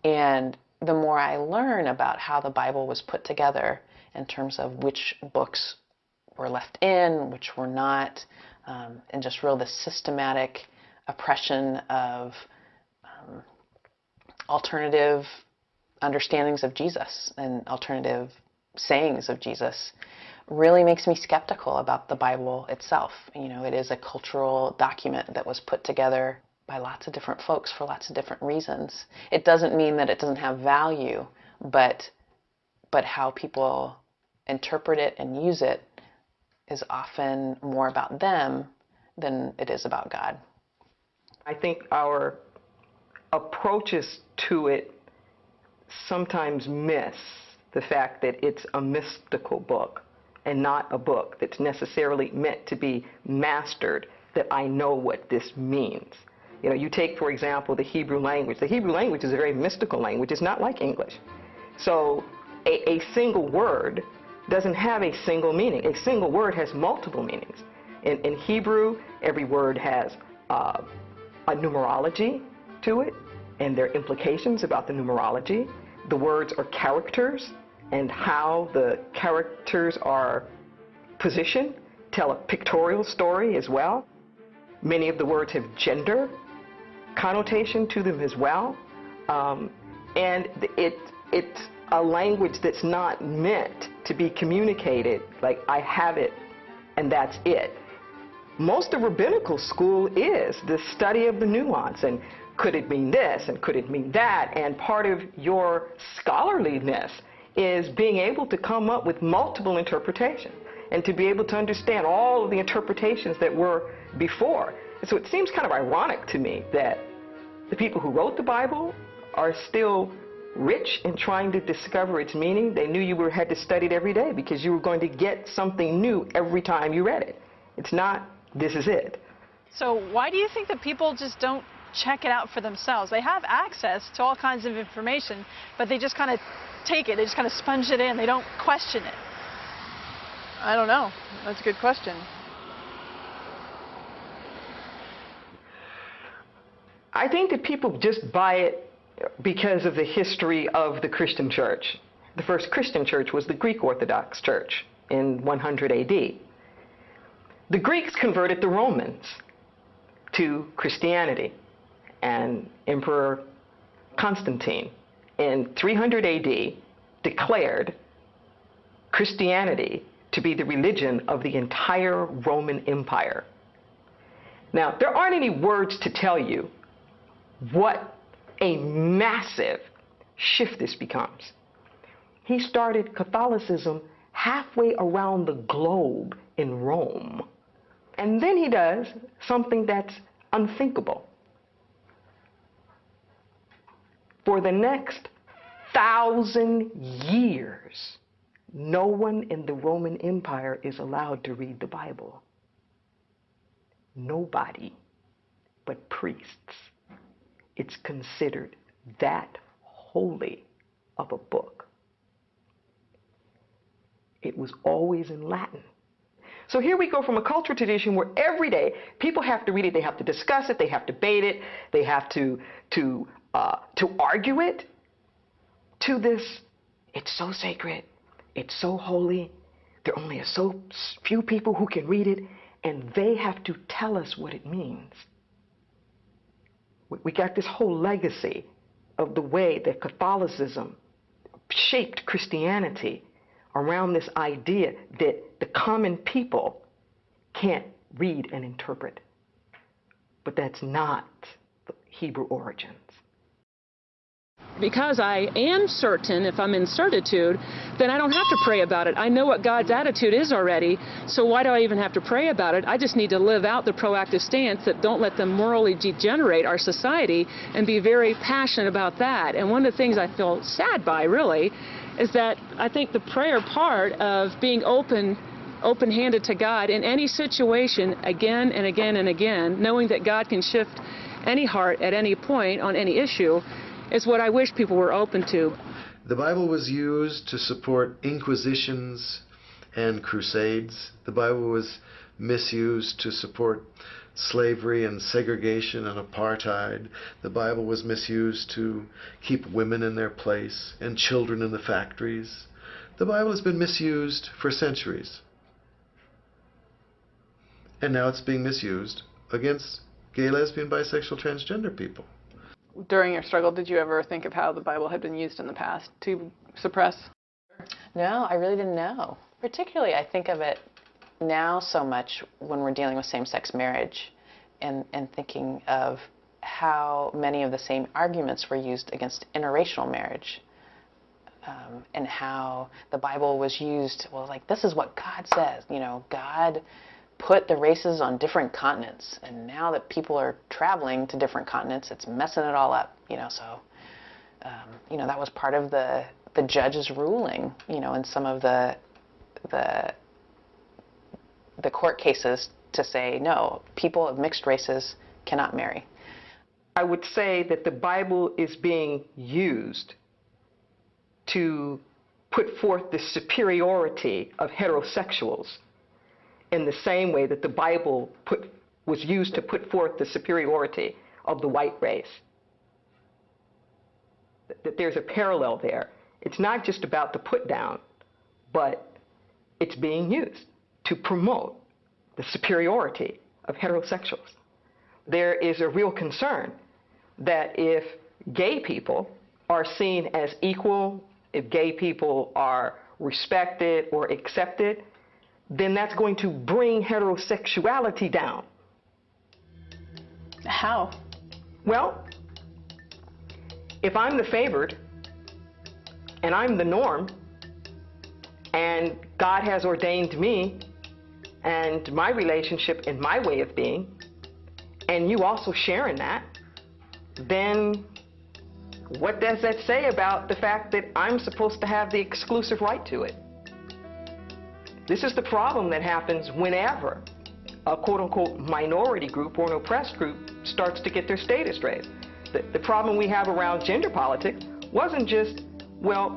And the more I learn about how the Bible was put together in terms of which books were left in, which were not, and just the systematic oppression of alternative understandings of Jesus and alternative sayings of Jesus, really makes me skeptical about the Bible itself. You know, it is a cultural document that was put together by lots of different folks for lots of different reasons. It doesn't mean that it doesn't have value, but how people interpret it and use it is often more about them than it is about God. I think our approaches to it sometimes miss the fact that it's a mystical book and not a book that's necessarily meant to be mastered, that I know what this means. You know, you take, for example, the Hebrew language. The Hebrew language is a very mystical language. It's not like English. So a single word doesn't have a single meaning. A single word has multiple meanings. In Hebrew, every word has a numerology to it, and there are implications about the numerology. The words are characters, and how the characters are positioned tell a pictorial story as well. Many of the words have gender connotation to them as well. And it's a language that's not meant to be communicated like I have it and that's it. Most of rabbinical school is the study of the nuance, and could it mean this and could it mean that, and part of your scholarliness is being able to come up with multiple interpretations and to be able to understand all of the interpretations that were before. And so it seems kind of ironic to me that the people who wrote the Bible are still rich in trying to discover its meaning. They knew you had to study it every day because you were going to get something new every time you read it. It's not, this is it. So why do you think that people just don't check it out for themselves? They have access to all kinds of information, but they just kind of take it, they just kind of sponge it in, they don't question it. I don't know. That's a good question. I think that people just buy it because of the history of the Christian church. The first Christian church was the Greek Orthodox Church in 100 AD. The Greeks converted the Romans to Christianity, and Emperor Constantine in 300 AD declared Christianity to be the religion of the entire Roman Empire. Now, there aren't any words to tell you what a massive shift this becomes. He started Catholicism halfway around the globe in Rome. And then he does something that's unthinkable. For the next 1,000 years, no one in the Roman Empire is allowed to read the Bible. Nobody but priests. It's considered that holy of a book. It was always in Latin. So here we go from a cultural tradition where every day people have to read it, they have to discuss it, they have to debate it, they have to argue it, to this, it's so sacred, it's so holy, there are only so few people who can read it, and they have to tell us what it means. We got this whole legacy of the way that Catholicism shaped Christianity around this idea that the common people can't read and interpret. But that's not the Hebrew origins. Because I am certain, if I'm in certitude, then I don't have to pray about it. I know what God's attitude is already, so why do I even have to pray about it? I just need to live out the proactive stance that don't let them morally degenerate our society and be very passionate about that. And one of the things I feel sad by, really, is that I think the prayer part of being open-handed to God in any situation again and again and again, knowing that God can shift any heart at any point on any issue, is what I wish people were open to. The Bible was used to support inquisitions and crusades. The Bible was misused to support slavery and segregation and apartheid. The Bible was misused to keep women in their place and children in the factories. The Bible has been misused for centuries. And now it's being misused against gay, lesbian, bisexual, transgender people. During your struggle, did you ever think of how the Bible had been used in the past to suppress? No, I really didn't know. Particularly, I think of it now so much when we're dealing with same-sex marriage and thinking of how many of the same arguments were used against interracial marriage, and how the Bible was used, well, like, this is what God says. You know, God put the races on different continents, and now that people are traveling to different continents, it's messing it all up, you know, so, you know, that was part of the judge's ruling, you know, in some of the court cases to say, no, people of mixed races cannot marry. I would say that the Bible is being used to put forth the superiority of heterosexuals in the same way that the Bible was used to put forth the superiority of the white race. That there's a parallel there. It's not just about the put down, but it's being used to promote the superiority of heterosexuals. There is a real concern that if gay people are seen as equal, if gay people are respected or accepted, then that's going to bring heterosexuality down. How? Well, if I'm the favored and I'm the norm and God has ordained me and my relationship and my way of being, and you also share in that, then what does that say about the fact that I'm supposed to have the exclusive right to it? This is the problem that happens whenever a quote-unquote minority group or an oppressed group starts to get their status raised. The problem we have around gender politics wasn't just, well,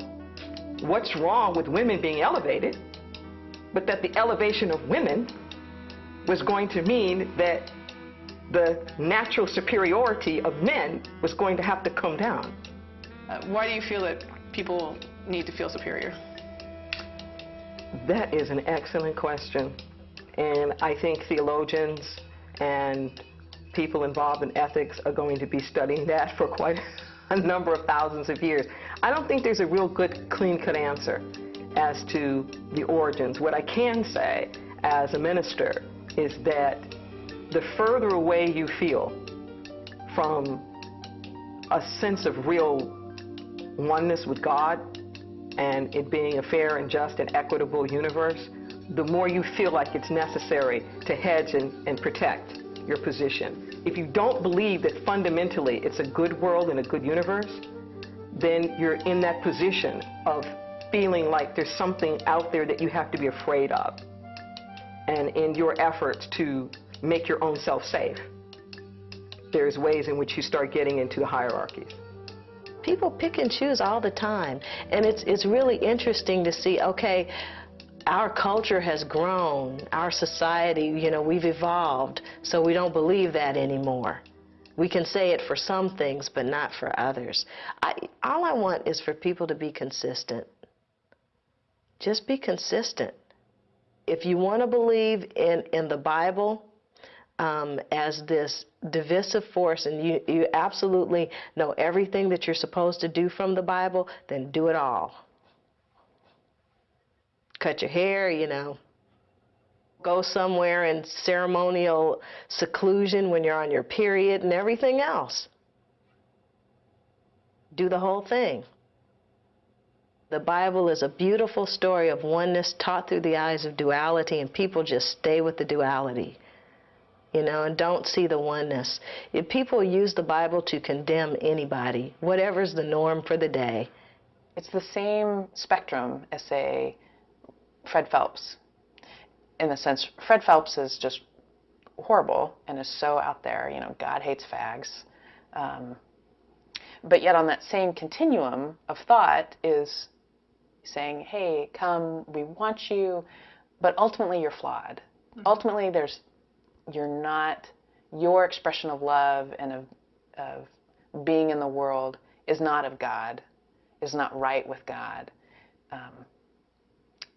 what's wrong with women being elevated, but that the elevation of women was going to mean that the natural superiority of men was going to have to come down. Why do you feel that people need to feel superior? That is an excellent question. And I think theologians and people involved in ethics are going to be studying that for quite a number of thousands of years. I don't think there's a real good, clean-cut answer as to the origins. What I can say as a minister is that the further away you feel from a sense of real oneness with God and it being a fair and just and equitable universe, the more you feel like it's necessary to hedge and protect your position. If you don't believe that fundamentally it's a good world and a good universe, then you're in that position of feeling like there's something out there that you have to be afraid of. And in your efforts to make your own self safe, there's ways in which you start getting into the hierarchies. People pick and choose all the time, and it's really interesting to see, okay, our culture has grown, our society, you know, we've evolved, so we don't believe that anymore. We can say it for some things, but not for others. All I want is for people to be consistent. Just be consistent. If you want to believe in the Bible as this divisive force, and you absolutely know everything that you're supposed to do from the Bible, then do it all. Cut your hair, you know. Go somewhere in ceremonial seclusion when you're on your period and everything else. Do the whole thing. The Bible is a beautiful story of oneness taught through the eyes of duality, and people just stay with the duality, you know, and don't see the oneness. If people use the Bible to condemn anybody, whatever's the norm for the day. It's the same spectrum as, say, Fred Phelps. In the sense, Fred Phelps is just horrible and is so out there, you know, God hates fags. But yet on that same continuum of thought is saying, hey, come, we want you, but ultimately you're flawed. Ultimately you're not, your expression of love and of being in the world is not of God, is not right with God.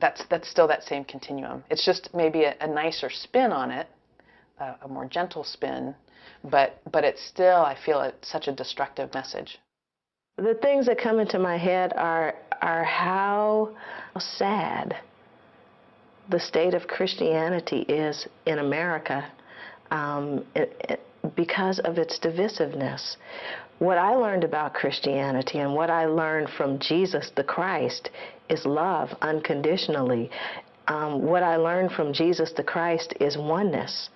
That's still that same continuum. It's just maybe a nicer spin on it, a more gentle spin, but it's still, I feel, it's such a destructive message. The things that come into my head are how sad the state of Christianity is in America because of its divisiveness. What I learned about Christianity and what I learned from Jesus the Christ is love unconditionally. What I learned from Jesus the Christ is oneness.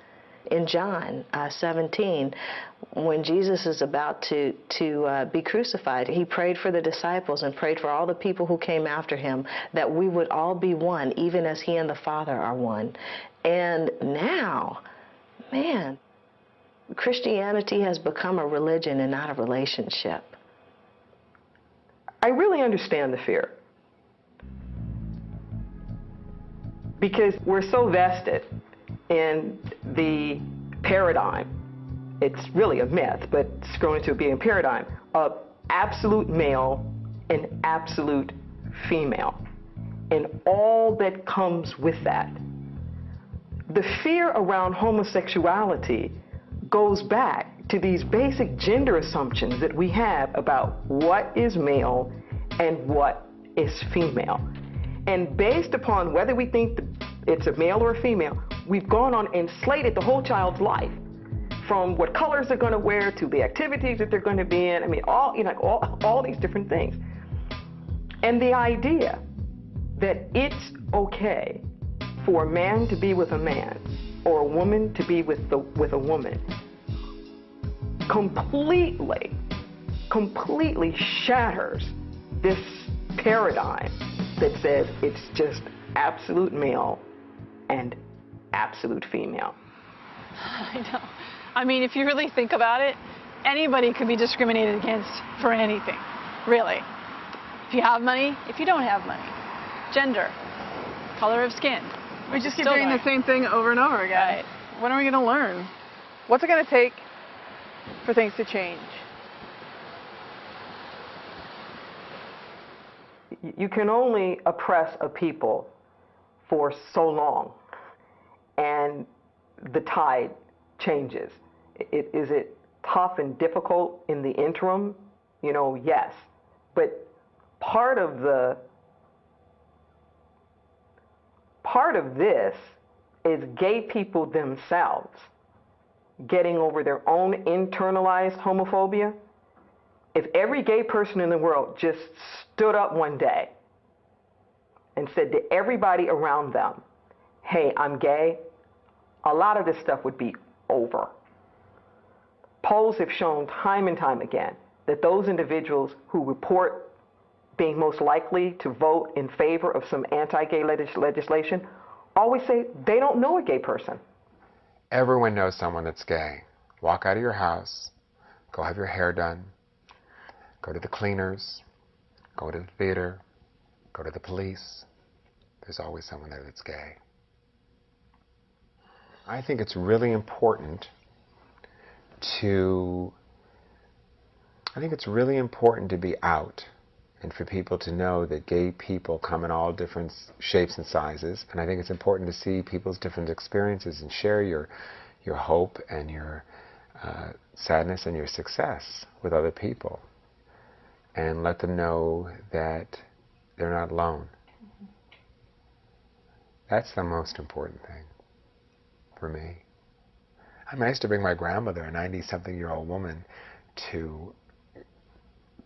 In John 17, when Jesus is about to be crucified, he prayed for the disciples and prayed for all the people who came after him that we would all be one, even as he and the Father are one. And now, man, Christianity has become a religion and not a relationship. I really understand the fear. Because we're so vested in the paradigm, it's really a myth, but it's grown into being a paradigm, of absolute male and absolute female, and all that comes with that. The fear around homosexuality goes back to these basic gender assumptions that we have about what is male and what is female. And based upon whether we think it's a male or a female, we've gone on and slated the whole child's life, from what colors they're going to wear to the activities that they're going to be in. I mean, all these different things. And the idea that it's okay for a man to be with a man or a woman to be with a woman completely shatters this paradigm that says it's just absolute male and absolute female. I know. I mean, if you really think about it, anybody could be discriminated against for anything, really. If you have money, if you don't have money, gender, color of skin. We just keep doing the same thing over and over again. Right. When are we going to learn? What's it going to take for things to change? You can only oppress a people for so long, and the tide changes. Is it tough and difficult in the interim? You know, yes. But part of this is gay people themselves getting over their own internalized homophobia. If every gay person in the world just stood up one day and said to everybody around them, hey, I'm gay, a lot of this stuff would be over. Polls have shown time and time again that those individuals who report being most likely to vote in favor of some anti-gay legislation always say they don't know a gay person. Everyone knows someone that's gay. Walk out of your house, go have your hair done, go to the cleaners, go to the theater, go to the police. There's always someone there that's gay. I think it's really important to be out and for people to know that gay people come in all different shapes and sizes. And I think it's important to see people's different experiences and share your hope and your sadness and your success with other people. And let them know that they're not alone. That's the most important thing for me. I mean, I used to bring my grandmother, a 90-something-year-old woman, to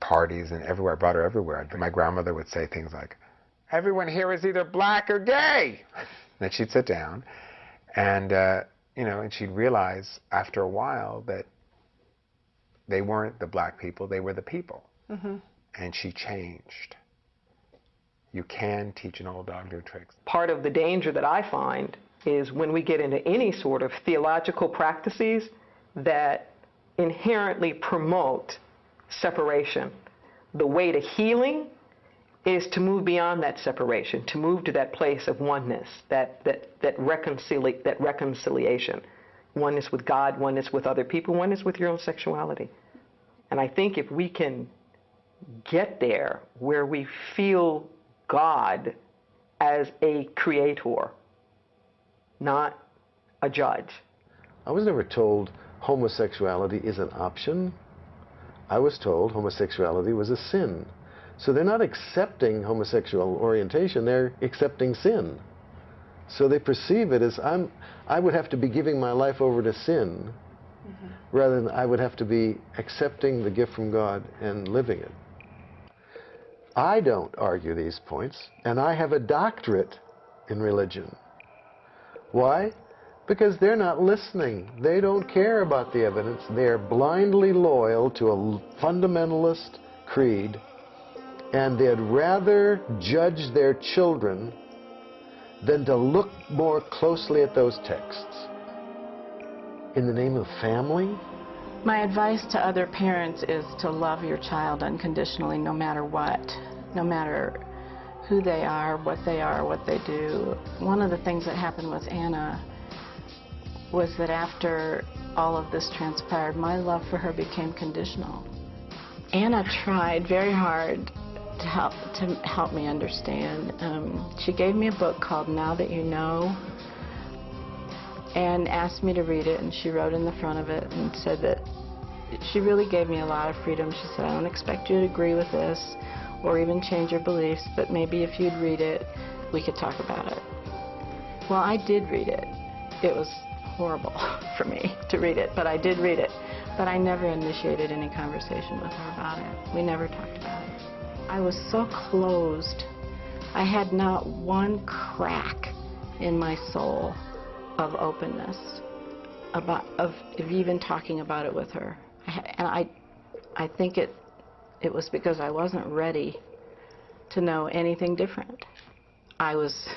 parties and everywhere. I brought her everywhere. My grandmother would say things like, everyone here is either black or gay. And then she'd sit down and, and she'd realize after a while that they weren't the black people, they were the people. Mm-hmm. And she changed. You can teach an old dog new tricks. Part of the danger that I find is when we get into any sort of theological practices that inherently promote separation. The way to healing is to move beyond that separation, to move to that place of oneness, that reconciliation. Oneness with God, oneness with other people, oneness with your own sexuality. And I think if we can get there where we feel God as a creator, not a judge. I was never told homosexuality is an option. I was told homosexuality was a sin. So they're not accepting homosexual orientation, they're accepting sin. So they perceive it as I would have to be giving my life over to sin, rather than I would have to be accepting the gift from God and living it. I don't argue these points, and I have a doctorate in religion. Why? Because they're not listening. They don't care about the evidence. They're blindly loyal to a fundamentalist creed, and they'd rather judge their children than to look more closely at those texts. In the name of family? My advice to other parents is to love your child unconditionally no matter what, no matter who they are, what they do. One of the things that happened with Anna was that after all of this transpired, my love for her became conditional. Anna tried very hard to help me understand. She gave me a book called Now That You Know, and asked me to read it, and she wrote in the front of it and said that she really gave me a lot of freedom. She said, I don't expect you to agree with this or even change your beliefs, but maybe if you'd read it, we could talk about it. Well, I did read it. It was horrible for me to read it, but I did read it. But I never initiated any conversation with her about it. We never talked about it. I was so closed. I had not one crack in my soul of openness, of even talking about it with her. And I think it was because I wasn't ready to know anything different. I was,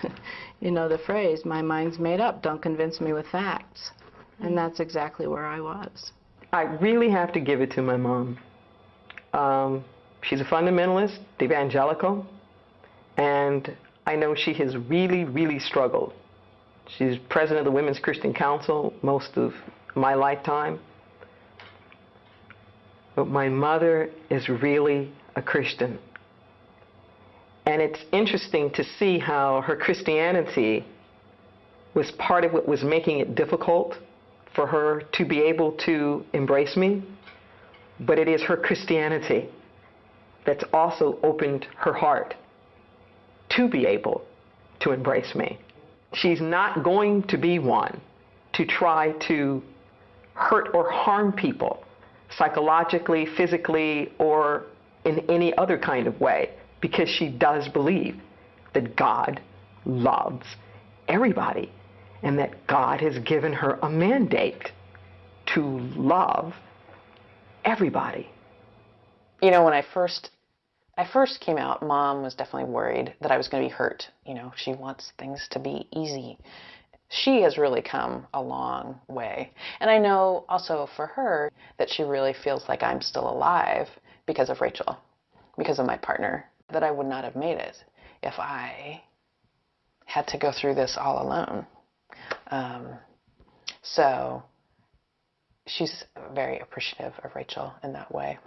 you know the phrase, my mind's made up, don't convince me with facts. And that's exactly where I was. I really have to give it to my mom. She's a fundamentalist, evangelical, and I know she has really, really struggled. She's president of the Women's Christian Council most of my lifetime. But my mother is really a Christian. And it's interesting to see how her Christianity was part of what was making it difficult for her to be able to embrace me. But it is her Christianity that's also opened her heart to be able to embrace me. She's not going to be one to try to hurt or harm people psychologically, physically, or in any other kind of way, because she does believe that God loves everybody and that God has given her a mandate to love everybody. You know, when I first came out, Mom was definitely worried that I was going to be hurt. You know, she wants things to be easy. She has really come a long way. And I know also for her that she really feels like I'm still alive because of Rachel, because of my partner, that I would not have made it if I had to go through this all alone. So she's very appreciative of Rachel in that way.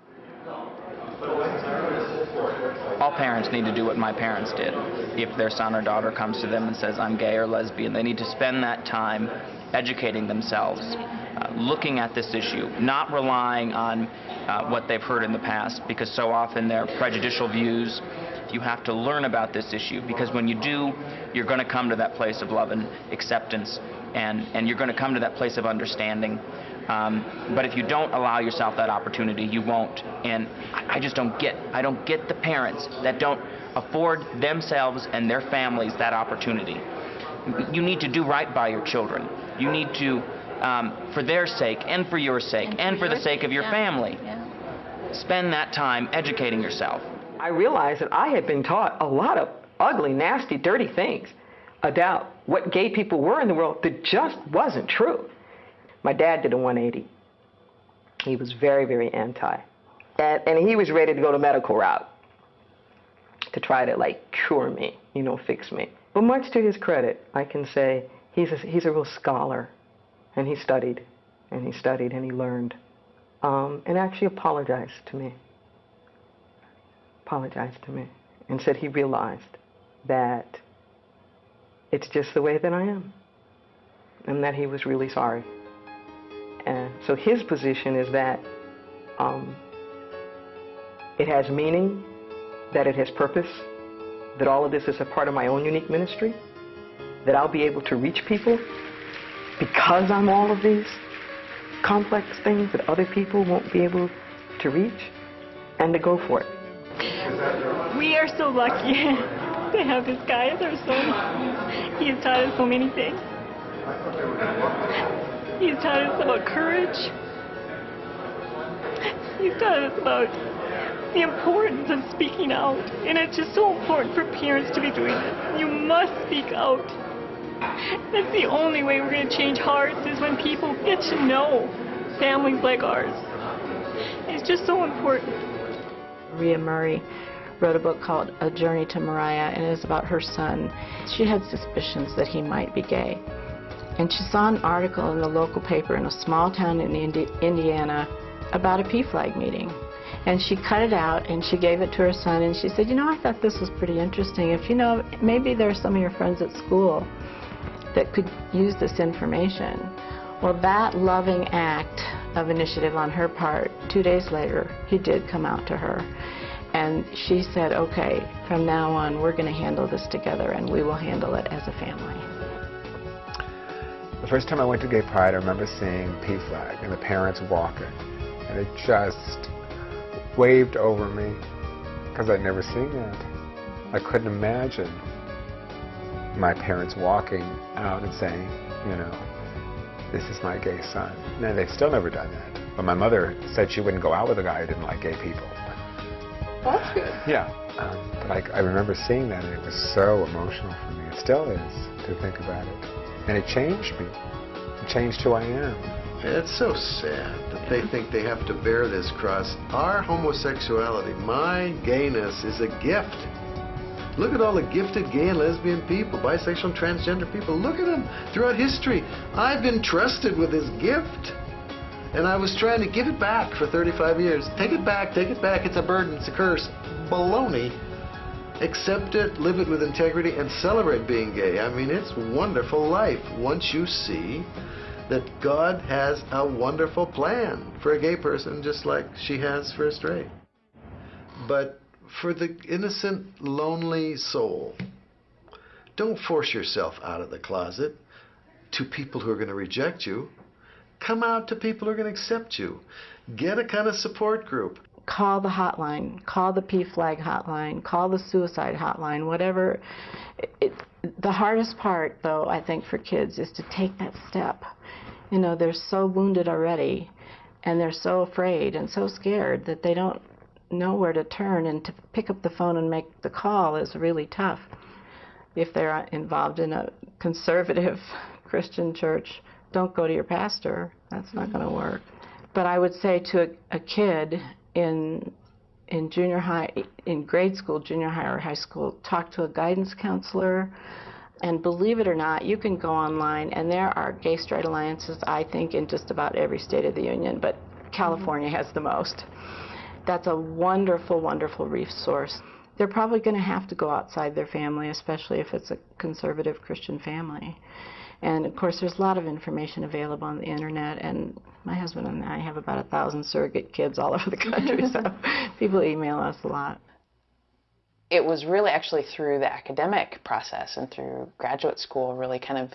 All parents need to do what my parents did. If their son or daughter comes to them and says, I'm gay or lesbian, they need to spend that time educating themselves, looking at this issue, not relying on what they've heard in the past, because so often they're prejudicial views. You have to learn about this issue, because when you do, you're going to come to that place of love and acceptance, and you're going to come to that place of understanding. But if you don't allow yourself that opportunity, you won't. And I don't get the parents that don't afford themselves and their families that opportunity. You need to do right by your children. You need to, for their sake and for your sake and for the sake of your family, spend that time educating yourself. I realized that I had been taught a lot of ugly, nasty, dirty things about what gay people were in the world that just wasn't true. My dad did a 180. He was very, very anti. And he was ready to go the medical route to try to like cure me, you know, fix me. But much to his credit, I can say he's a real scholar, and he studied, and he studied, and he learned, and actually apologized to me, and said he realized that it's just the way that I am, and that he was really sorry. And so his position is that it has meaning, that it has purpose, that all of this is a part of my own unique ministry, that I'll be able to reach people because I'm all of these complex things that other people won't be able to reach, and to go for it. We are so lucky to have this guy as our son. He has taught us so many things. He's taught us about courage. He's taught us about the importance of speaking out. And it's just so important for parents to be doing this. You must speak out. That's the only way we're going to change hearts, is when people get to know families like ours. It's just so important. Maria Murray wrote a book called A Journey to Mariah, and it is about her son. She had suspicions that he might be gay. And she saw an article in the local paper in a small town in Indiana about a PFLAG meeting. And she cut it out and she gave it to her son, and she said, you know, I thought this was pretty interesting. If you know, maybe there are some of your friends at school that could use this information. Well, that loving act of initiative on her part, 2 days later, he did come out to her. And she said, okay, from now on, we're going to handle this together, and we will handle it as a family. The first time I went to Gay Pride, I remember seeing PFLAG and the parents walking, and it just waved over me, because I'd never seen that. I couldn't imagine my parents walking out and saying, you know, this is my gay son. No, they've still never done that. But my mother said she wouldn't go out with a guy who didn't like gay people. That's good. Yeah. But I remember seeing that, and it was so emotional for me. It still is, to think about it. And it changed me. It changed who I am. It's so sad that they think they have to bear this cross. Our homosexuality, my gayness, is a gift. Look at all the gifted gay and lesbian people, bisexual and transgender people. Look at them throughout history. I've been trusted with this gift. And I was trying to give it back for 35 years. Take it back, it's a burden, it's a curse. Baloney. Accept it, live it with integrity, and celebrate being gay. I mean, it's wonderful life once you see that God has a wonderful plan for a gay person just like she has for a straight. But for the innocent, lonely soul, don't force yourself out of the closet to people who are going to reject you. Come out to people who are going to accept you. Get a kind of support group. Call the hotline, call the PFLAG hotline, call the suicide hotline, whatever. The hardest part, though, I think, for kids is to take that step. You know, they're so wounded already, and they're so afraid and so scared that they don't know where to turn, and to pick up the phone and make the call is really tough. If they're involved in a conservative Christian church, don't go to your pastor. That's not going to work. But I would say to a kid in junior high, in grade school, junior high, or high school, talk to a guidance counselor. And believe it or not, you can go online, and there are gay-straight alliances, I think, in just about every state of the union, but California has the most. That's a wonderful, wonderful resource. They're probably going to have to go outside their family, especially if it's a conservative Christian family. And of course, there's a lot of information available on the internet, and my husband and I have about 1,000 surrogate kids all over the country, so people email us a lot. It was really actually through the academic process and through graduate school, really kind of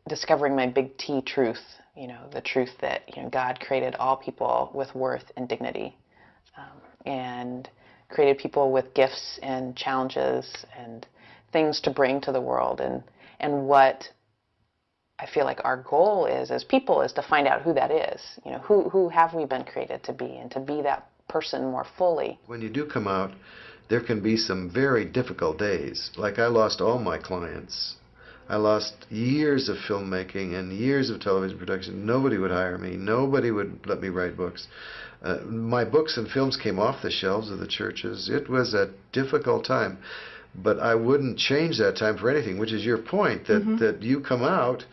discovering my big T truth, you know, the truth that, you know, God created all people with worth and dignity, and created people with gifts and challenges and things to bring to the world. And what I feel like our goal is, as people, is to find out who that is. You know, who have we been created to be, and to be that person more fully. When you do come out, there can be some very difficult days. Like I lost all my clients. I lost years of filmmaking and years of television production. Nobody would hire me. Nobody would let me write books. My books and films came off the shelves of the churches. It was a difficult time, but I wouldn't change that time for anything, which is your point, that you come out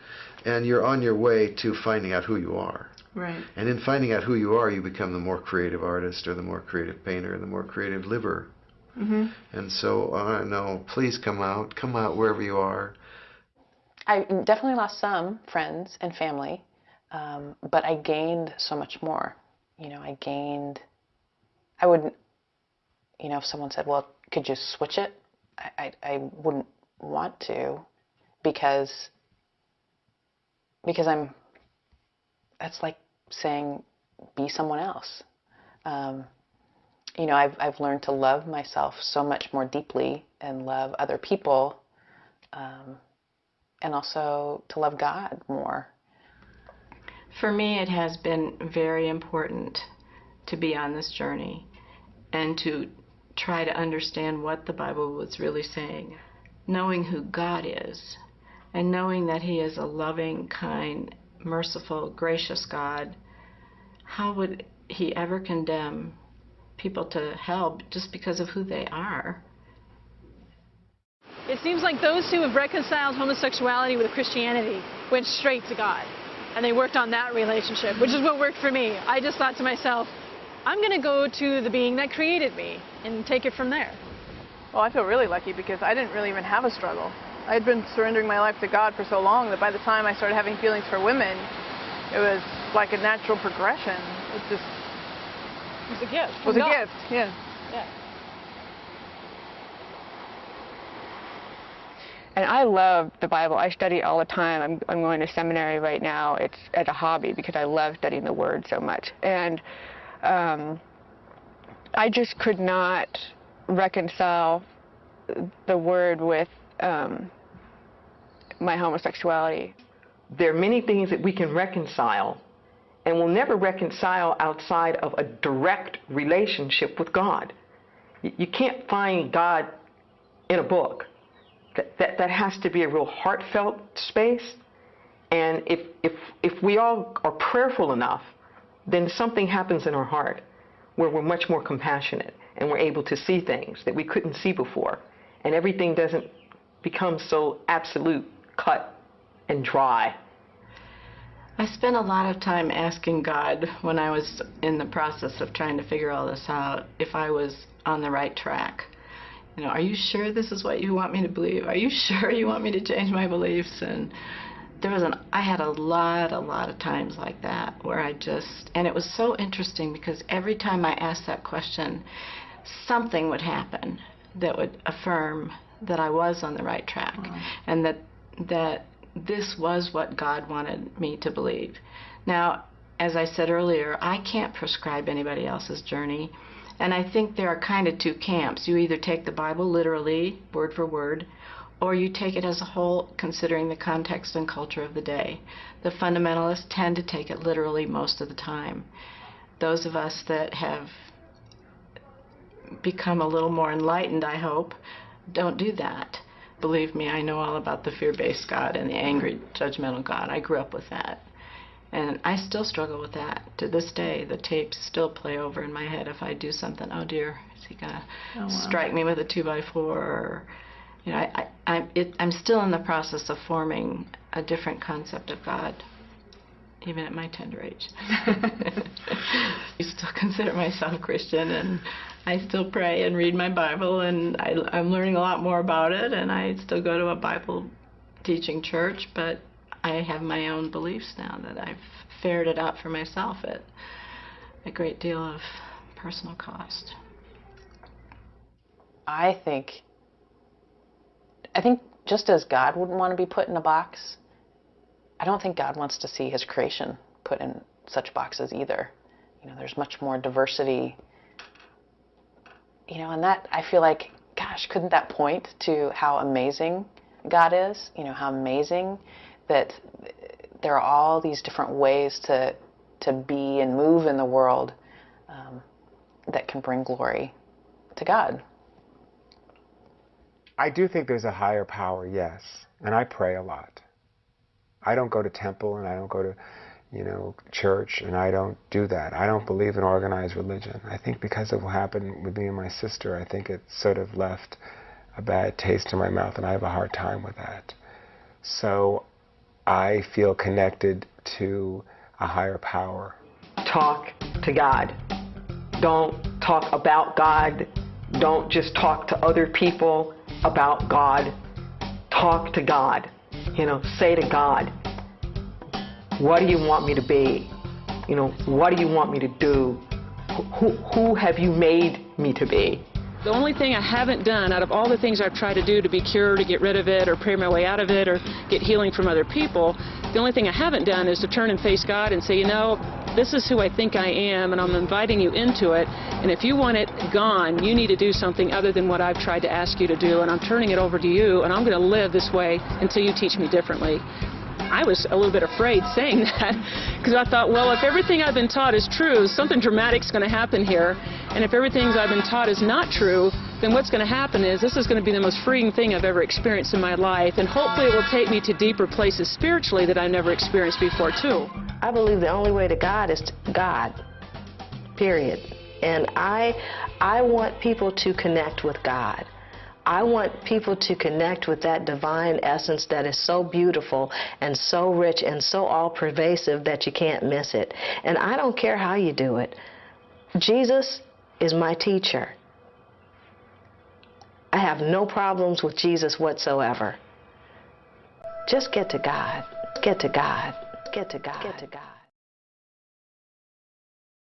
and you're on your way to finding out who you are. Right. And in finding out who you are, you become the more creative artist or the more creative painter or the more creative liver. And so, no, please come out wherever you are. I definitely lost some friends and family, but I gained so much more. You know, I would, you know, if someone said, well, could you switch it? I wouldn't want to, because that's like saying, be someone else. You know, I've learned to love myself so much more deeply and love other people, and also to love God more. For me, it has been very important to be on this journey and to try to understand what the Bible was really saying. Knowing who God is and knowing that He is a loving, kind, merciful, gracious God, how would He ever condemn people to hell just because of who they are? It seems like those who have reconciled homosexuality with Christianity went straight to God, and they worked on that relationship, which is what worked for me. I just thought to myself, I'm going to go to the being that created me and take it from there. Well, I feel really lucky because I didn't really even have a struggle. I had been surrendering my life to God for so long that by the time I started having feelings for women, it was like a natural progression. It was a gift. It was a gift, yeah. And I love the Bible. I study all the time. I'm going to seminary right now. It's as a hobby because I love studying the Word so much. And I just could not reconcile the Word with my homosexuality. There are many things that we can reconcile, and we'll never reconcile outside of a direct relationship with God. You can't find God in a book. That has to be a real heartfelt space. And if we all are prayerful enough, then something happens in our heart where we're much more compassionate and we're able to see things that we couldn't see before. And everything doesn't become so absolute, cut, and dry. I spent a lot of time asking God when I was in the process of trying to figure all this out if I was on the right track. You know, are you sure this is what you want me to believe? Are you sure you want me to change my beliefs? And I had a lot of times like that where and it was so interesting because every time I asked that question, something would happen that would affirm that I was on the right track and that this was what God wanted me to believe. Now, as I said earlier, I can't prescribe anybody else's journey. And I think there are kind of two camps. You either take the Bible literally, word for word, or you take it as a whole, considering the context and culture of the day. The fundamentalists tend to take it literally most of the time. Those of us that have become a little more enlightened, I hope, don't do that. Believe me, I know all about the fear-based God and the angry, judgmental God. I grew up with that. And I still struggle with that. To this day, the tapes still play over in my head if I do something. Oh dear, is he going to strike me with a 2x4? Or, you know, I'm still in the process of forming a different concept of God, even at my tender age. I still consider myself Christian, and I still pray and read my Bible, and I'm learning a lot more about it, and I still go to a Bible teaching church, but I have my own beliefs now that I've ferreted out for myself at a great deal of personal cost. I think just as God wouldn't want to be put in a box, I don't think God wants to see His creation put in such boxes either. You know, there's much more diversity. You know, and that, I feel like, gosh, couldn't that point to how amazing God is? You know, how amazing that there are all these different ways to be and move in the world that can bring glory to God. I do think there's a higher power, yes. And I pray a lot. I don't go to temple and I don't go to, church, and I don't do that. I don't believe in organized religion. I think because of what happened with me and my sister, I think it sort of left a bad taste in my mouth, and I have a hard time with that. So I feel connected to a higher power. Talk to God. Don't talk about God. Don't just talk to other people about God. Talk to God. Say to God, what do you want me to be? What do you want me to do? Who have you made me to be? The only thing I haven't done out of all the things I've tried to do to be cured, to get rid of it, or pray my way out of it, or get healing from other people, the only thing I haven't done is to turn and face God and say, this is who I think I am, and I'm inviting you into it, and if you want it gone, you need to do something other than what I've tried to ask you to do, and I'm turning it over to you, and I'm going to live this way until you teach me differently. I was a little bit afraid saying that, because I thought, well, if everything I've been taught is true, something dramatic's going to happen here. And if everything I've been taught is not true, then what's going to happen is this is going to be the most freeing thing I've ever experienced in my life. And hopefully it will take me to deeper places spiritually that I've never experienced before, too. I believe the only way to God is to God, period. And I want people to connect with God. I want people to connect with that divine essence that is so beautiful and so rich and so all-pervasive that you can't miss it. And I don't care how you do it. Jesus is my teacher. I have no problems with Jesus whatsoever. Just get to God. Get to God. Get to God. Get to God.